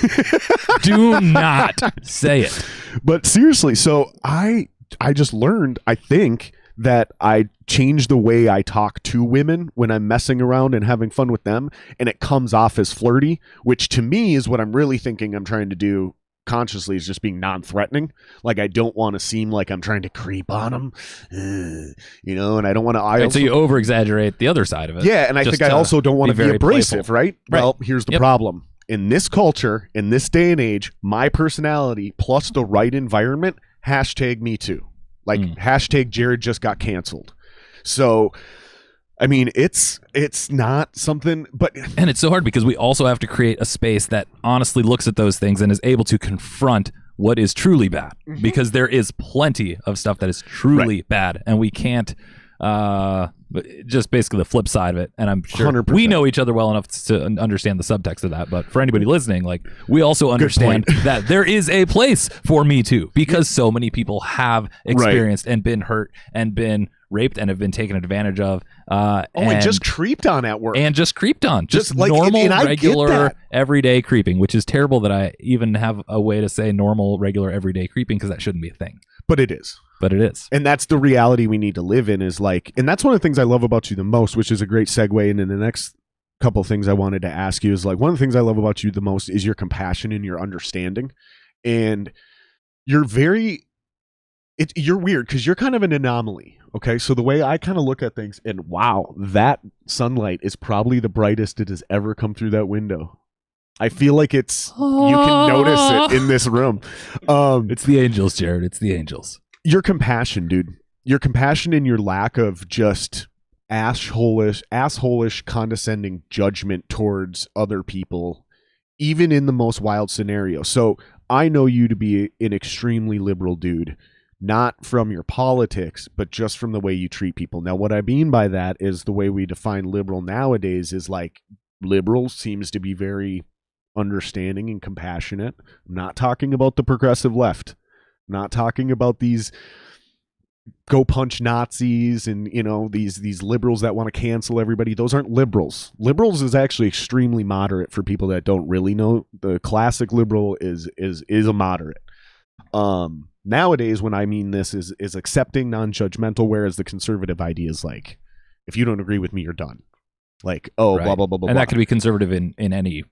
do not say it. But seriously, so I just learned, I think, that I change the way I talk to women when I'm messing around and having fun with them, and it comes off as flirty, which to me is what I'm really thinking I'm trying to do consciously, is just being non-threatening. Like, I don't want to seem like I'm trying to creep on them, and I don't want to. So you over-exaggerate the other side of it. Yeah, and I think I also don't want to be abrasive, right? Well, here's the problem. In this culture, in this day and age, my personality plus the right environment, #me too. Like, # Jared just got canceled. So, I mean, it's not something, and it's so hard because we also have to create a space that honestly looks at those things and is able to confront what is truly bad, because there is plenty of stuff that is truly bad, and we can't just basically the flip side of it. And I'm sure 100%. We know each other well enough to understand the subtext of that, but for anybody listening, like, we also understand that there is a place for Me Too, because so many people have experienced and been hurt and been raped and have been taken advantage of, and just creeped on at work, just like normal, regular, everyday creeping, which is terrible that I even have a way to say normal, regular, everyday creeping, because that shouldn't be a thing, but it is. And that's the reality we need to live in, is like, and that's one of the things I love about you the most, which is a great segue into the next couple of things I wanted to ask you. Is like, one of the things I love about you the most is your compassion and your understanding, and you're weird because you're kind of an anomaly. Okay, so the way I kind of look at things, and wow, that sunlight is probably the brightest it has ever come through that window. I feel like you can notice it in this room. It's the angels, Jared. It's the angels. Your compassion, dude. Your compassion and your lack of just assholish, condescending judgment towards other people, even in the most wild scenario. So I know you to be an extremely liberal dude, not from your politics, but just from the way you treat people. Now, what I mean by that is the way we define liberal nowadays is like liberal seems to be very understanding and compassionate. I'm not talking about the progressive left. I'm not talking about these go punch Nazis and, you know, these liberals that want to cancel everybody. Those aren't liberals. Liberals is actually extremely moderate for people that don't really know. The classic liberal is a moderate. Nowadays, when I mean this is accepting, non-judgmental, whereas the conservative idea is like, if you don't agree with me, you're done. Like, oh, Right. blah, blah, blah, blah. And blah. that could be conservative in any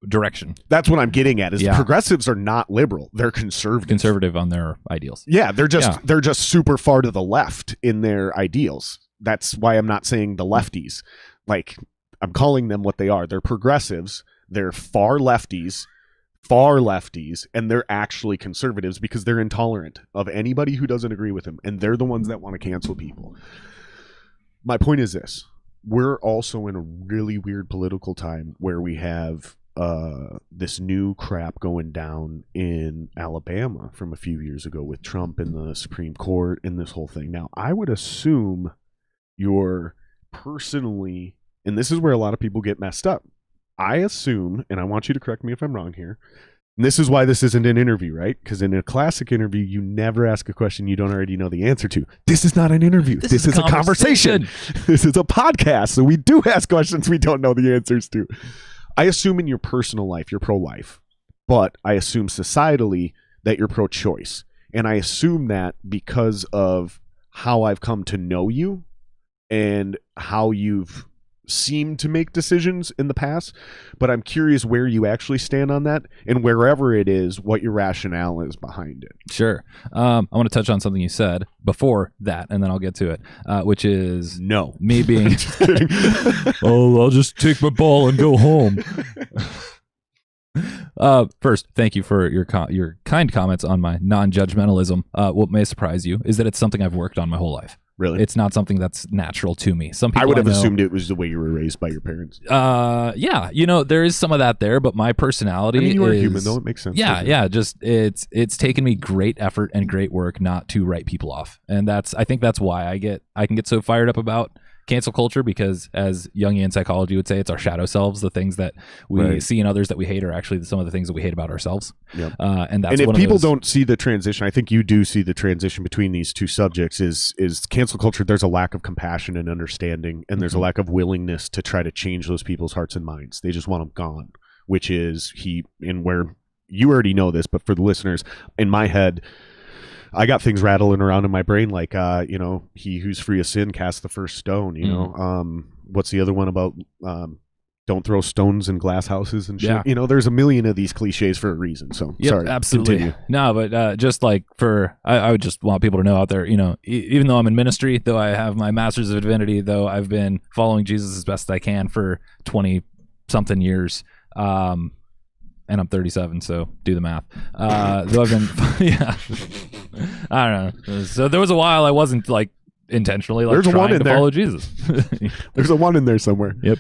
direction. That's what I'm getting at is Yeah. progressives are not liberal. They're conservative. Conservative on their ideals. Yeah, they're just super far to the left in their ideals. That's why I'm not saying the lefties. Like, I'm calling them what they are. They're progressives. They're far lefties, and they're actually conservatives because they're intolerant of anybody who doesn't agree with them, and they're the ones that want to cancel people. My point is this. We're also in a really weird political time where we have this new crap going down in Alabama from a few years ago with Trump and the Supreme Court and this whole thing. Now, I would assume you're personally, and this is where a lot of people get messed up. I assume, and I want you to correct me if I'm wrong here, and this is why this isn't an interview, right? Because in a classic interview, you never ask a question you don't already know the answer to. This is not an interview. This is a conversation. This is a podcast. So we do ask questions we don't know the answers to. I assume in your personal life, you're pro-life. But I assume societally that you're pro-choice. And I assume that because of how I've come to know you and how you've seemed to make decisions in the past, but I'm curious where you actually stand on that, and wherever it is, what your rationale is behind it. Sure. I want to touch on something you said before that, and then I'll get to it, which is No. me being, Just kidding. oh, I'll just take my ball and go home. First, thank you for your kind comments on my non-judgmentalism. What may surprise you is that it's something I've worked on my whole life. Really? It's not something that's natural to me. Some people I would have know, assumed it was the way you were raised by your parents. yeah, you know, there is some of that there, but my personality I mean, you are is human, though. It makes sense. Yeah, doesn't it? yeah. Just it's taken me great effort and great work not to write people off, and I think that's why I can get so fired up about cancel culture, because as Jungian psychology would say, it's our shadow selves. The things that we see in others that we hate are actually some of the things that we hate about ourselves. Yep. And that's and if one people of those, don't see the transition, I think you do see the transition between these two subjects is cancel culture. There's a lack of compassion and understanding, and there's a lack of willingness to try to change those people's hearts and minds. They just want them gone, which is where you already know this, but for the listeners, in my head, I got things rattling around in my brain like, he who's free of sin cast the first stone. You know, what's the other one about? Don't throw stones in glass houses and shit. Yeah. You know, there's a million of these cliches for a reason. So Yep, sorry, absolutely. continue. No, but just like I would just want people to know out there, you know, even though I'm in ministry, though I have my master's of divinity, though I've been following Jesus as best I can for 20 something years. And I'm 37, so do the math. Though I've been, yeah, I don't know. So there was a while I wasn't like intentionally like There's a one trying in to there. follow Jesus. There's a one in there somewhere. Yep.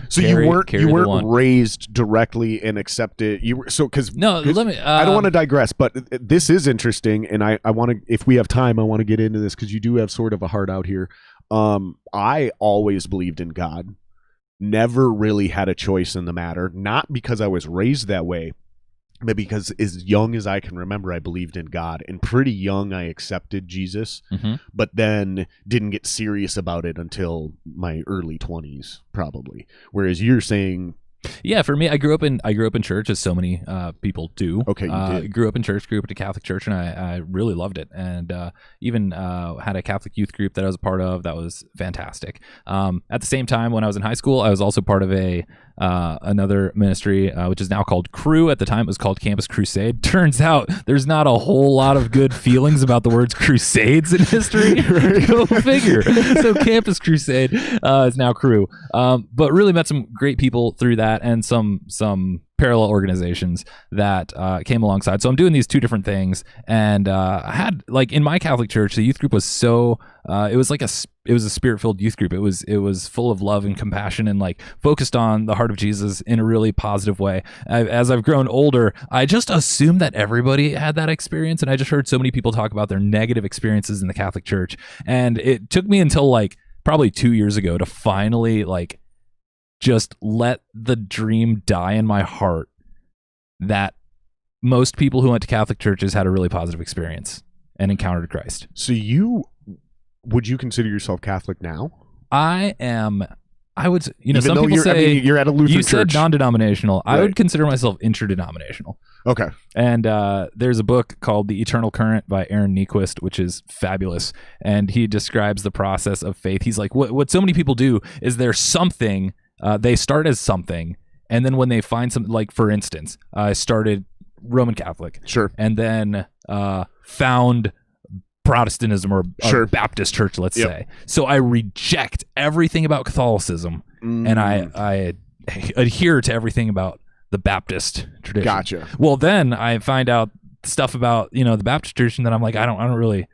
So Carry you the weren't one. raised directly and accepted. You were because No, let me. I don't want to digress, but this is interesting, and I want to. If we have time, I want to get into this because you do have sort of a heart out here. I always believed in God. Never really had a choice in the matter, not because I was raised that way, but because as young as I can remember, I believed in God. And pretty young, I accepted Jesus, but then didn't get serious about it until my early 20s, probably. Whereas you're saying... Yeah, for me, I grew up in church, as so many people do. Okay, you did. Grew up in church, grew up in a Catholic church, and I really loved it. And even had a Catholic youth group that I was a part of that was fantastic. At the same time, when I was in high school, I was also part of another ministry, which is now called Crew. At the time, it was called Campus Crusade. Turns out there's not a whole lot of good feelings about the words crusades in history. Go figure. So Campus Crusade is now Crew. But really met some great people through that, and some parallel organizations that came alongside. So I'm doing these two different things, and I had, like, in my Catholic church, the youth group was so it was a spirit-filled youth group. It was full of love and compassion, and like focused on the heart of Jesus in a really positive way. As I've grown older, I just assumed that everybody had that experience, and I just heard so many people talk about their negative experiences in the Catholic Church, and it took me until like probably 2 years ago to finally like just let the dream die in my heart that most people who went to Catholic churches had a really positive experience and encountered Christ. So would you consider yourself Catholic now? I would, some people say you're at a Lutheran church. You said non-denominational. Right. I would consider myself interdenominational. Okay. And there's a book called The Eternal Current by Aaron Nyquist, which is fabulous. And he describes the process of faith. He's like, what so many people do is there's something, they start as something, and then when they find something, like for instance, I started Roman Catholic. Sure. And then found Protestantism or Baptist church, let's say. So I reject everything about Catholicism, and I adhere to everything about the Baptist tradition. Gotcha. Well, then I find out stuff about the Baptist tradition that I'm like, I don't really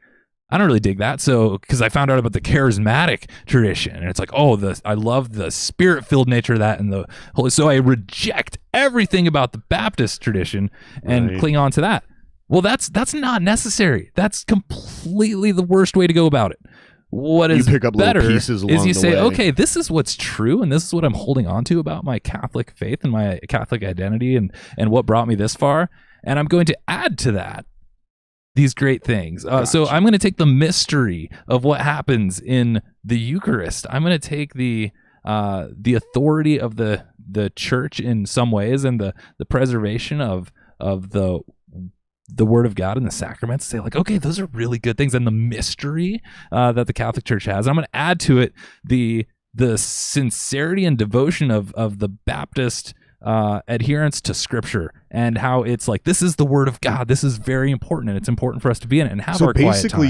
dig that. So because I found out about the charismatic tradition, and it's like, I love the spirit-filled nature of that, and the holy. So I reject everything about the Baptist tradition and cling on to that. Well, that's not necessary. That's completely the worst way to go about it. What is pick up better pieces along is you the say, way. okay, this is what's true, and this is what I'm holding on to about my Catholic faith and my Catholic identity and what brought me this far, and I'm going to add to that these great things. So I'm going to take the mystery of what happens in the Eucharist. I'm going to take the authority of the church in some ways, and the preservation of the Word of God and the sacraments, say like, okay, those are really good things, and the mystery that the Catholic Church has. I'm going to add to it the sincerity and devotion of the Baptist adherence to Scripture, and how it's like, this is the Word of God. This is very important, and it's important for us to be in it and have our quiet times. So basically,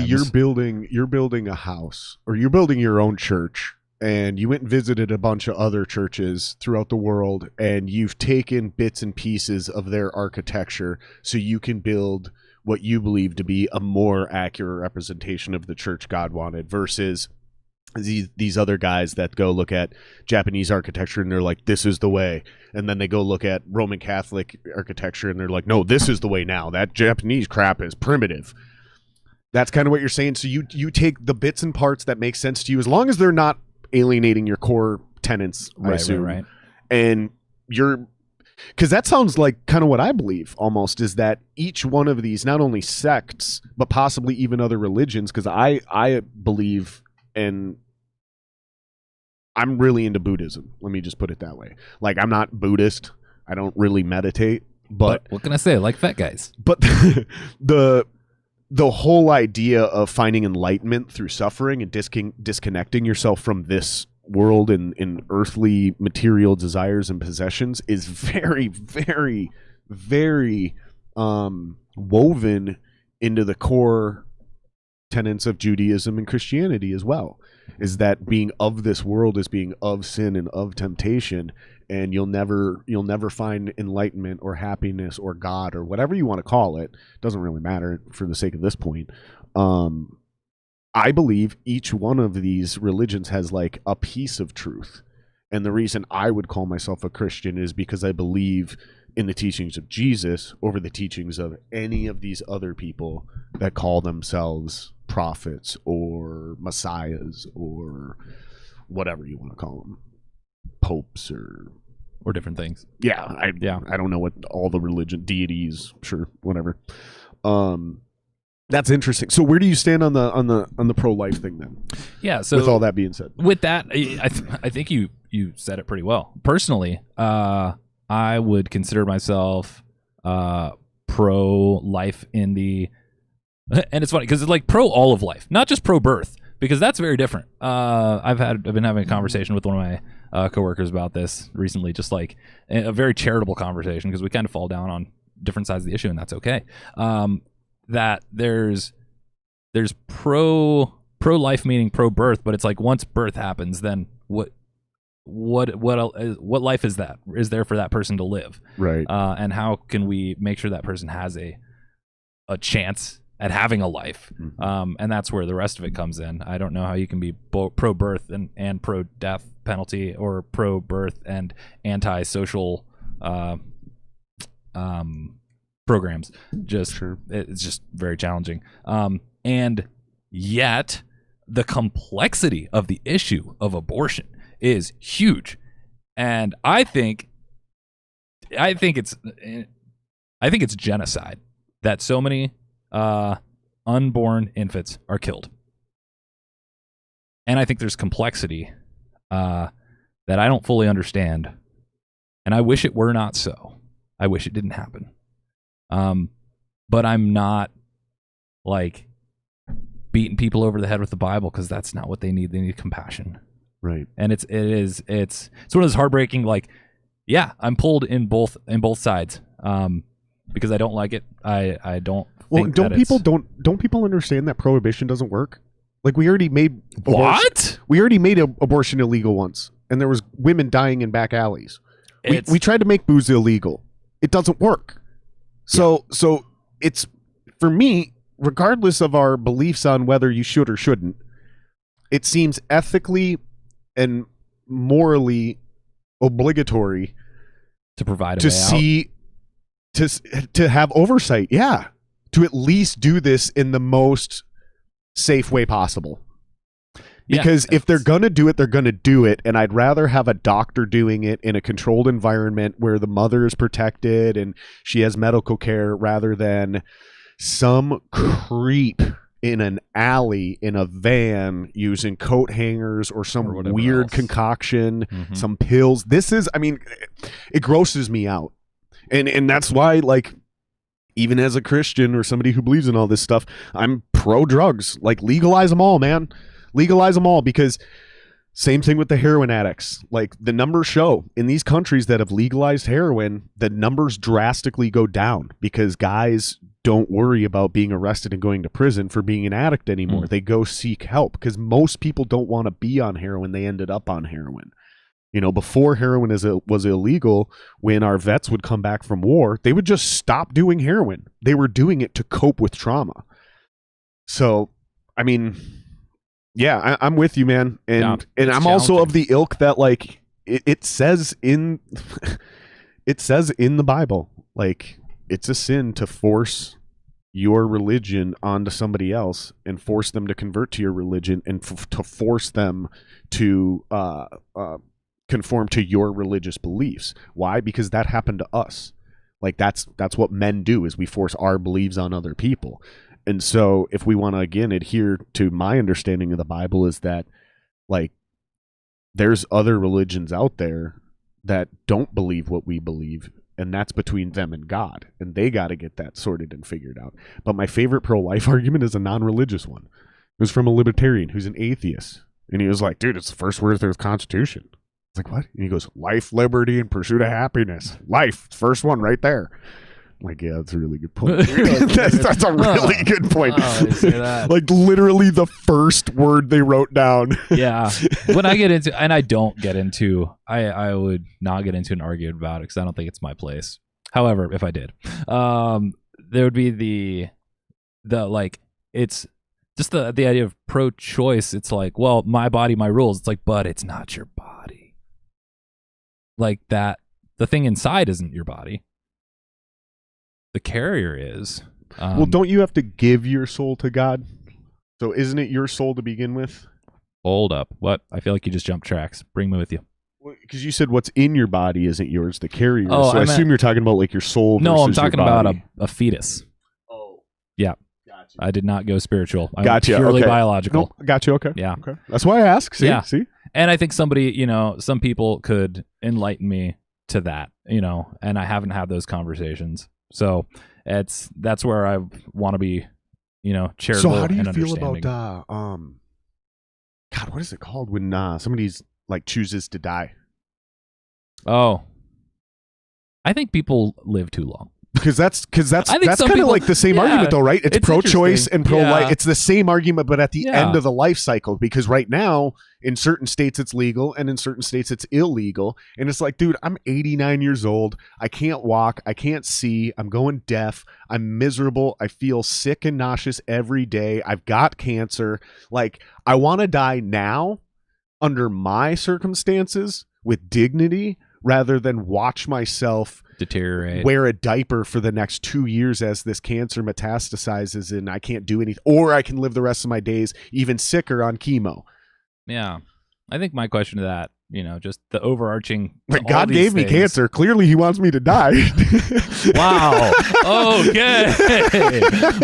you're building a house, or you're building your own church. And you went and visited a bunch of other churches throughout the world, and you've taken bits and pieces of their architecture so you can build what you believe to be a more accurate representation of the church God wanted, versus these other guys that go look at Japanese architecture and they're like, this is the way. And then they go look at Roman Catholic architecture and they're like, no, this is the way now. That Japanese crap is primitive. That's kind of what you're saying. So you take the bits and parts that make sense to you, as long as they're not alienating your core tenets, I assume. Right. And because that sounds like kind of what I believe almost, is that each one of these, not only sects, but possibly even other religions, because I believe, and I'm really into Buddhism. Let me just put it that way. Like, I'm not Buddhist. I don't really meditate, but what can I say? I like fat guys. But the whole idea of finding enlightenment through suffering and disconnecting yourself from this world and earthly material desires and possessions is very, very, very woven into the core tenets of Judaism and Christianity as well. Is that being of this world is being of sin and of temptation, and you'll never find enlightenment or happiness or God or whatever you want to call it. Doesn't really matter for the sake of this point. I believe each one of these religions has like a piece of truth. And the reason I would call myself a Christian is because I believe in the teachings of Jesus over the teachings of any of these other people that call themselves prophets or messiahs or whatever you want to call them, popes or different things. I don't know what all the religion deities, sure, whatever. That's interesting. So where do you stand on the pro-life thing then? Yeah. So with all that being said, with that, I think you said it pretty well. Personally, I would consider myself pro-life in the, and it's funny because it's like pro all of life, not just pro-birth, because that's very different. I've been having a conversation with one of my coworkers about this recently, just like a very charitable conversation, because we kind of fall down on different sides of the issue, and that's okay. That there's pro-life meaning pro-birth, but it's like once birth happens, then what what life is there for that person to live, Right. and how can we make sure that person has a chance at having a life. And that's where the rest of it comes in. I don't know how you can be pro-birth and pro-death penalty, or pro-birth and anti-social programs. It's just very challenging. And yet the complexity of the issue of abortion is huge. And I think it's genocide that so many unborn infants are killed. And I think there's complexity that I don't fully understand. And I wish it were not so. I wish it didn't happen. But I'm not like beating people over the head with the Bible, because that's not what they need. They need compassion. Right. And it's one of those heartbreaking, like, yeah, I'm pulled in both sides. Because I don't like it. I don't. Well, don't people understand that prohibition doesn't work? Like, we already made abortion illegal once, and there was women dying in back alleys. We tried to make booze illegal. It doesn't work. So it's, for me, regardless of our beliefs on whether you should or shouldn't, it seems ethically and morally obligatory to provide to have oversight, to at least do this in the most safe way possible. Because if they're going to do it, they're going to do it. And I'd rather have a doctor doing it in a controlled environment where the mother is protected and she has medical care, rather than some creep in an alley in a van using coat hangers or some weird concoction, some pills. It grosses me out. And that's why, like, even as a Christian or somebody who believes in all this stuff, I'm pro drugs. Like, legalize them all, man. Legalize them all, because same thing with the heroin addicts. Like, the numbers show in these countries that have legalized heroin, the numbers drastically go down, because guys don't worry about being arrested and going to prison for being an addict anymore. They go seek help, because most people don't want to be on heroin. They ended up on heroin. You know, before heroin was illegal, when our vets would come back from war, they would just stop doing heroin. They were doing it to cope with trauma. So, I mean, yeah, I'm with you, man. And I'm also of the ilk that, like, it says in the Bible, like, it's a sin to force your religion onto somebody else and force them to convert to your religion, and to force them to conform to your religious beliefs. Why? Because that happened to us. Like, that's what men do, is we force our beliefs on other people. And so if we want to, again, adhere to my understanding of the Bible, is that, like, there's other religions out there that don't believe what we believe, and that's between them and God, and they got to get that sorted and figured out. But my favorite pro-life argument is a non-religious one. It was from a libertarian who's an atheist, and he was like, dude, it's the first word of the Constitution. It's like, what? And he goes, life, liberty, and pursuit of happiness. Life, first one right there. I'm like, yeah, that's a really good point. that's a really good point. I see that. Like, literally the first word they wrote down. Yeah. When I get into, and I don't get into, I would not get into an argument about it, because I don't think it's my place. However, if I did, there would be the like, it's just the idea of pro-choice. It's like, well, my body, my rules. It's like, but it's not your body. Like, that, the thing inside isn't your body. The carrier is. Well, don't you have to give your soul to God? So isn't it your soul to begin with? Hold up. What? I feel like you just jumped tracks. Bring me with you. Because you said what's in your body isn't yours, the carrier. Oh, so I assume you're talking about, like, your soul versus No, I'm talking your body. about a fetus. Oh. Yeah. Gotcha. I did not go spiritual. I Gotcha. went purely Okay. biological. Nope. Gotcha. Okay. Yeah. Okay. That's why I ask. See? Yeah. See? And I think somebody, some people could enlighten me to that, and I haven't had those conversations. So that's where I want to be, charitable. So how do you and feel understanding. about God, what is it called when somebody's, like, chooses to die? Oh, I think people live too long. because that's I think that's some kind of people- like the same yeah, argument though, right? It's pro-choice interesting. and pro-life. Yeah. It's the same argument, but at the Yeah. end of the life cycle. Because right now, in certain states it's legal, and in certain states it's illegal. And it's like, dude, I'm 89 years old. I can't walk. I can't see. I'm going deaf. I'm miserable. I feel sick and nauseous every day. I've got cancer. Like, I want to die now under my circumstances with dignity, rather than watch myself Deteriorate. wear a diaper for the next 2 years as this cancer metastasizes and I can't do anything, or I can live the rest of my days even sicker on chemo. Yeah. I think my question to that, just the overarching. Like, all God these gave me things- cancer. Clearly he wants me to die. Wow. Okay.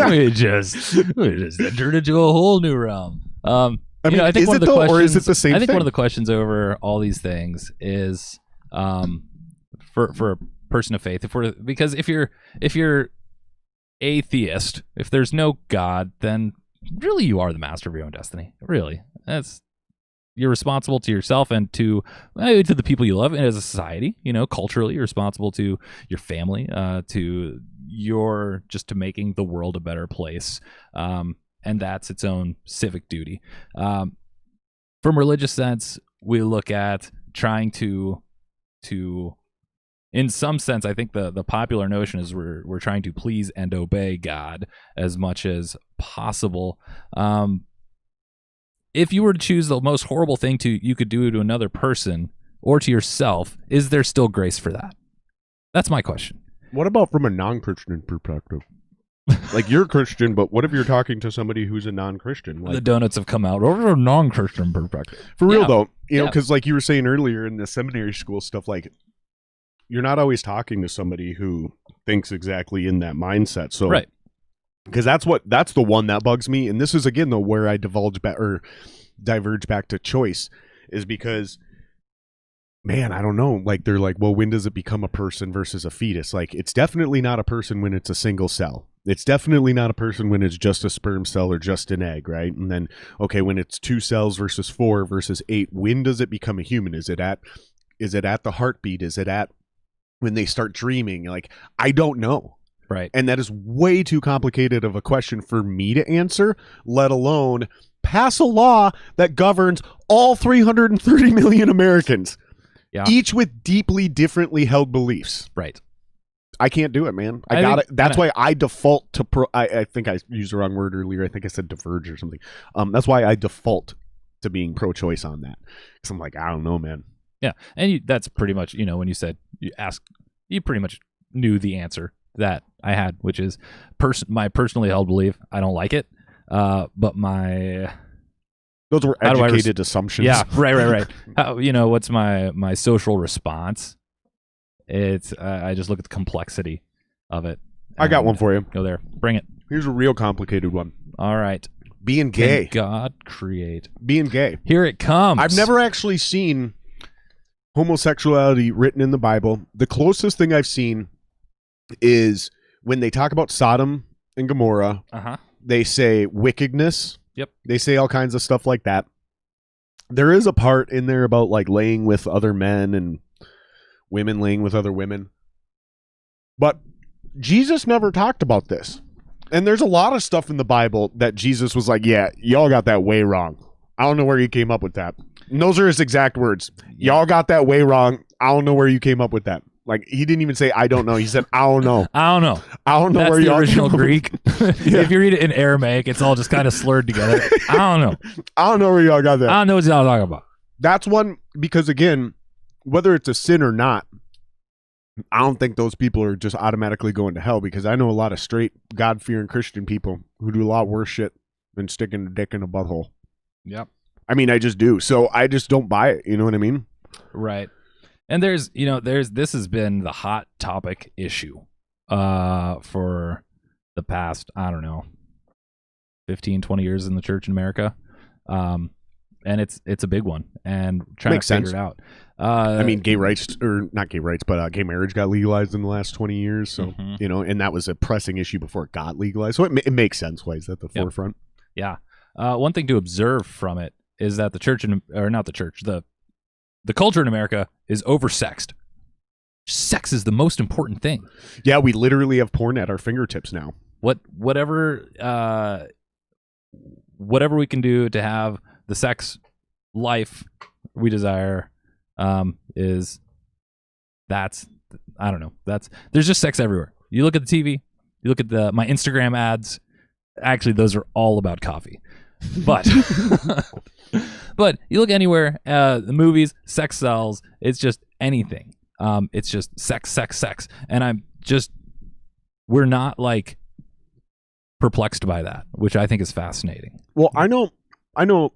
we just entered into a whole new realm. I mean, I think is one it of the though, questions, or is it the same I think thing? one of the questions over all these things is, for a person of faith, because if you're atheist, if there's no God, then really you are the master of your own destiny. Really, you're responsible to yourself and to the people you love, and as a society, culturally, you're responsible to your family, to making the world a better place. And that's its own civic duty. From a religious sense, we look at trying to, in some sense, I think the popular notion is we're trying to please and obey God as much as possible. If you were to choose the most horrible thing you could do to another person or to yourself, is there still grace for that? That's my question. What about from a non-Christian perspective? Like, you're Christian, but what if you're talking to somebody who's a non-Christian? Like, The donuts have come out over a non-Christian perspective. for real Yeah. though, Yeah. because like you were saying earlier in the seminary school stuff, like, you're not always talking to somebody who thinks exactly in that mindset. So, Right. because that's the one that bugs me. And this is again though where I diverge back to choice, is because, man, I don't know. Like, they're like, well, when does it become a person versus a fetus? Like, it's definitely not a person when it's a single cell. It's definitely not a person when it's just a sperm cell or just an egg, right? And then, okay, when it's 2 cells versus 4 versus 8, when does it become a human? Is it at the heartbeat? Is it at when they start dreaming? Like, I don't know. Right. And that is way too complicated of a question for me to answer, let alone pass a law that governs all 330 million Americans, Yeah. each with deeply differently held beliefs. Right. I can't do it, man. I got it. think- That's why I default to I think I used the wrong word earlier. I think I said diverge or something. That's why I default to being pro-choice on that. Because I'm like, I don't know, man. Yeah. And that's pretty much, when you said you pretty much knew the answer that I had, which is my personally held belief. I don't like it. But Those were How do I educated assumptions. yeah, right. How, what's my social response? It's I just look at the complexity of it. I got and one for you. Go there. Bring it. Here's a real complicated one. All right. Being gay. Can God create? Being gay. Here it comes. I've never actually seen homosexuality written in the Bible. The closest thing I've seen is when they talk about Sodom and Gomorrah, Uh-huh. they say wickedness. Yep. They say all kinds of stuff like that. There is a part in there about like laying with other men and women laying with other women. But Jesus never talked about this. And there's a lot of stuff in the Bible that Jesus was like, yeah, y'all got that way wrong. I don't know where you came up with that. And those are his exact words. Y'all got that way wrong. I don't know where you came up with that. Like, he didn't even say, I don't know. He said, I don't know. I don't know. I don't know That's where the y'all original came up with- Greek. If you read it in Aramaic, it's all just kind of slurred together. I don't know. I don't know where y'all got that. I don't know what y'all talking about. That's one, because again, whether it's a sin or not, I don't think those people are just automatically going to hell, because I know a lot of straight, God-fearing Christian people who do a lot worse shit than sticking a dick in a butthole. Yep. I mean, I just do. So I just don't buy it. You know what I mean? Right. And this has been the hot topic issue for the past, I don't know, 15, 20 years in the church in America. And it's a big one, and trying Makes to figure sense. it out. I mean, gay rights, or not gay rights, but gay marriage got legalized in the last 20 years. So, Mhm. and that was a pressing issue before it got legalized. So it makes sense why it's at the Yep. forefront. Yeah. One thing to observe from it is that the culture in America is oversexed. sex is the most important thing. Yeah, we literally have porn at our fingertips now. Whatever we can do to have the sex life we desire, is that's, I don't know. There's just sex everywhere. You look at the TV, you look at my Instagram ads. Actually, those are all about coffee. But but you look anywhere, the movies, sex sells. It's just anything. It's just sex. And we're not like perplexed by that, which I think is fascinating. Well, I know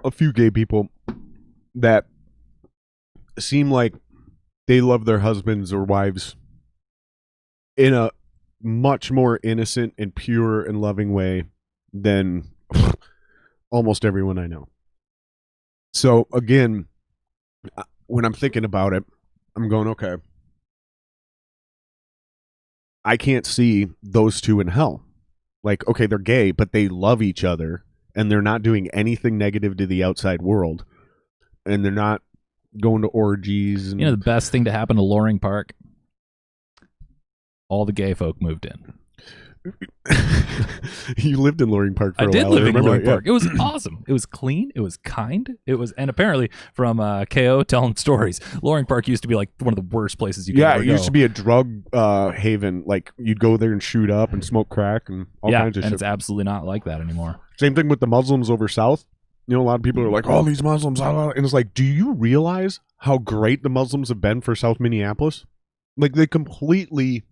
a few gay people that seem like they love their husbands or wives in a much more innocent and pure and loving way than almost everyone I know. So again, when I'm thinking about it, I'm going, okay, I can't see those two in hell. Like, okay, they're gay, but they love each other and they're not doing anything negative to the outside world. And they're not going to orgies. And, the best thing to happen to Loring Park? All the gay folk moved in. You lived in Loring Park for a while. I did live in Loring Park. It was awesome. It was clean. It was kind. And apparently from KO telling stories, Loring Park used to be like one of the worst places you could ever go. Yeah, it used to be a drug haven. Like, you'd go there and shoot up and smoke crack and all kinds of shit. And it's absolutely not like that anymore. Same thing with the Muslims over south. A lot of people are like, oh, these Muslims, and it's like, do you realize how great the Muslims have been for South Minneapolis? Like, they completely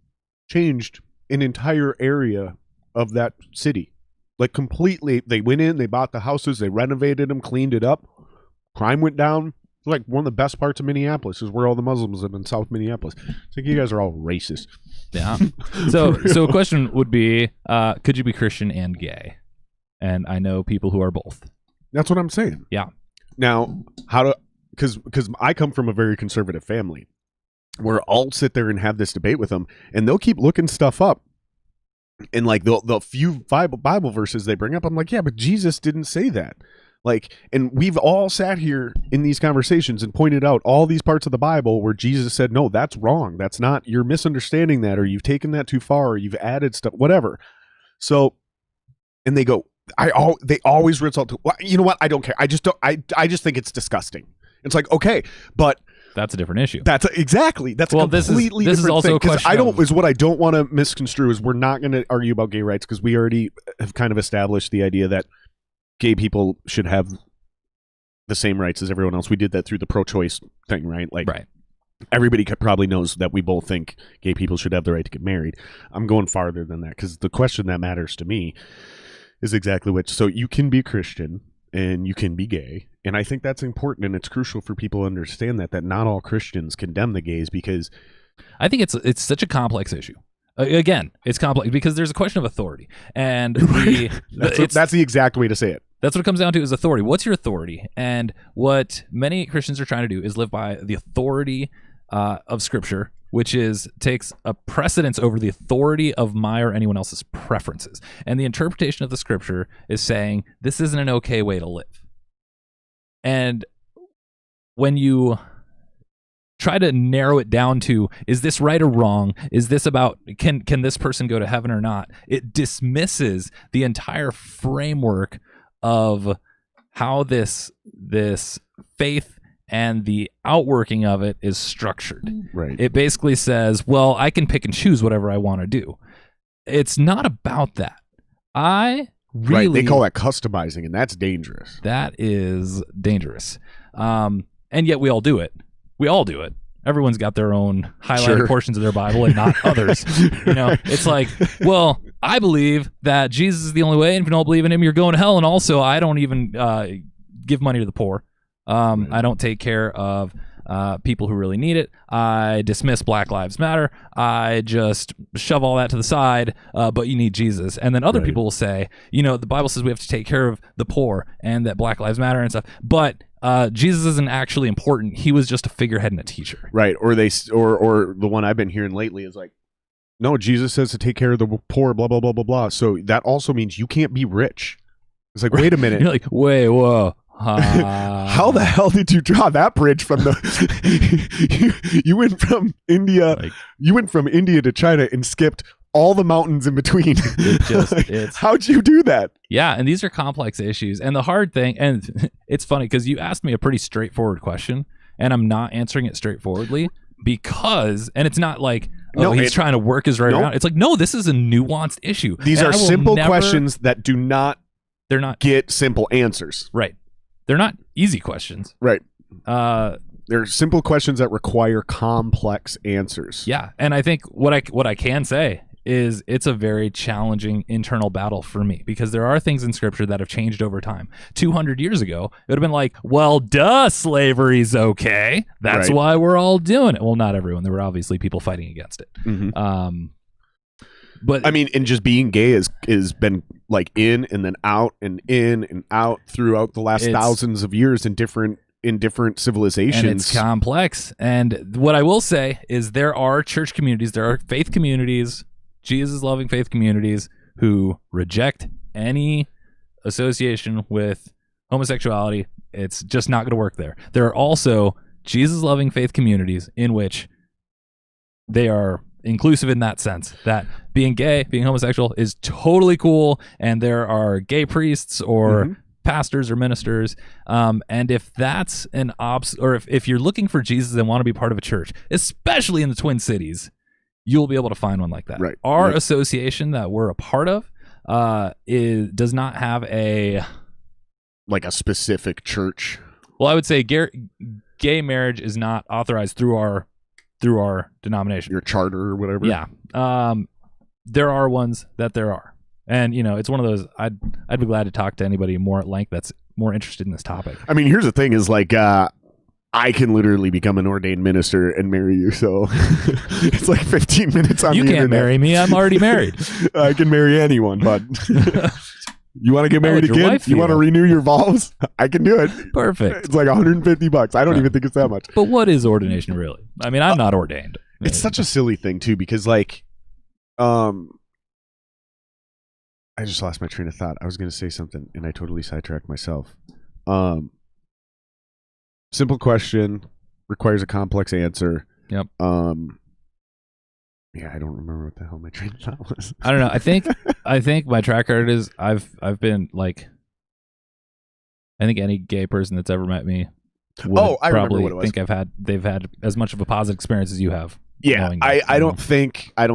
changed an entire area of that city. Like, completely. They went in, they bought the houses, they renovated them, cleaned it up. Crime went down. It's like one of the best parts of Minneapolis is where all the Muslims live in South Minneapolis. It's like, you guys are all racist. Yeah. So a question would be, could you be Christian and gay? And I know people who are both. That's what I'm saying. Yeah. Now, because I come from a very conservative family where I'll sit there and have this debate with them, and they'll keep looking stuff up. And like the few Bible verses they bring up, I'm like, yeah, but Jesus didn't say that. Like, and we've all sat here in these conversations and pointed out all these parts of the Bible where Jesus said, no, that's wrong. That's not, you're misunderstanding that, or you've taken that too far, or you've added stuff, whatever. So, and they go, they always result to, well, you know what? I don't care. I just think it's disgusting. It's like, okay, but that's a different issue. That's completely this is also thing. A question is what I don't want to misconstrue is we're not going to argue about gay rights because we already have kind of established the idea that gay people should have the same rights as everyone else. We did that through the pro-choice thing, right? Like, right. Everybody probably knows that we both think gay people should have the right to get married. I'm going farther than that because the question that matters to me is exactly which. So you can be Christian and you can be gay. And I think that's important, and it's crucial for people to understand that not all Christians condemn the gays, because I think it's such a complex issue. Again, it's complex because there's a question of authority. And that's the exact way to say it. That's what it comes down to is authority. What's your authority? And what many Christians are trying to do is live by the authority of Scripture, which takes a precedence over the authority of my or anyone else's preferences. And the interpretation of the Scripture is saying this isn't an okay way to live. And when you try to narrow it down to, is this right or wrong? Is this about, can this person go to heaven or not? It dismisses the entire framework of how this faith and the outworking of it is structured. Right. It basically says, well, I can pick and choose whatever I want to do. It's not about that. Really, right, they call that customizing, and that's dangerous. That is dangerous. And yet we all do it. We all do it. Everyone's got their own highlighted portions of their Bible and not others. It's like, well, I believe that Jesus is the only way, and if you don't believe in him, you're going to hell. And also, I don't even give money to the poor. I don't take care of people who really need it. I dismiss Black Lives Matter. I just shove all that to the side, but you need Jesus. And then other people will say, the Bible says we have to take care of the poor and that Black Lives Matter and stuff, but Jesus isn't actually important. He was just a figurehead and a teacher. Right. Or the one I've been hearing lately is like, no, Jesus says to take care of the poor, blah, blah, blah, blah, blah. So that also means you can't be rich. It's like, wait a minute. You're like, wait, whoa. How the hell did you draw that bridge from the? you went from India. You went from India to China and skipped all the mountains in between. How'd you do that? Yeah, and these are complex issues. And the hard thing, and it's funny because you asked me a pretty straightforward question, and I'm not answering it straightforwardly because, and it's not like, he's trying to work his way around. It's like, no, this is a nuanced issue. These are simple questions that do not. They're not get simple answers. Right. They're not easy questions. Right. They're simple questions that require complex answers. Yeah, and I think what I can say is it's a very challenging internal battle for me because there are things in Scripture that have changed over time. 200 years ago, it would have been like, well, duh, slavery's okay. That's why we're all doing it. Well, not everyone. There were obviously people fighting against it. Mm-hmm. But I mean, and just being gay is been like in and then out and in and out throughout the last thousands of years in different civilizations. And it's complex. And what I will say is there are church communities, there are faith communities, Jesus-loving faith communities who reject any association with homosexuality. It's just not going to work there. There are also Jesus-loving faith communities in which they are inclusive in that sense, that being gay, being homosexual is totally cool, and there are gay priests or pastors or ministers, and if that's an or if you're looking for Jesus and want to be part of a church, especially in the Twin Cities, you'll be able to find one like that. Right. Our association that we're a part of does not have a specific church. Well, I would say gay marriage is not authorized through our denomination, your charter or whatever. Yeah. There are ones that there are, and it's one of those. I'd be glad to talk to anybody more at length that's more interested in this topic. I mean, here's the thing: is I can literally become an ordained minister and marry you. So it's like 15 minutes on the internet. You can't marry me. I'm already married. I can marry anyone, but you want to get married again? You want to renew your vows? I can do it. Perfect. It's like $150. I don't even think it's that much. But what is ordination really? I mean, I'm not ordained. It's such a silly thing too, because I just lost my train of thought. I was going to say something and I totally sidetracked myself. Simple question requires a complex answer. Yep. Yeah, I don't remember what the hell my train of thought was. I don't know. I think my track record is I've been like, I think any gay person that's ever met me would probably think they've had as much of a positive experience as you have. Yeah, I don't think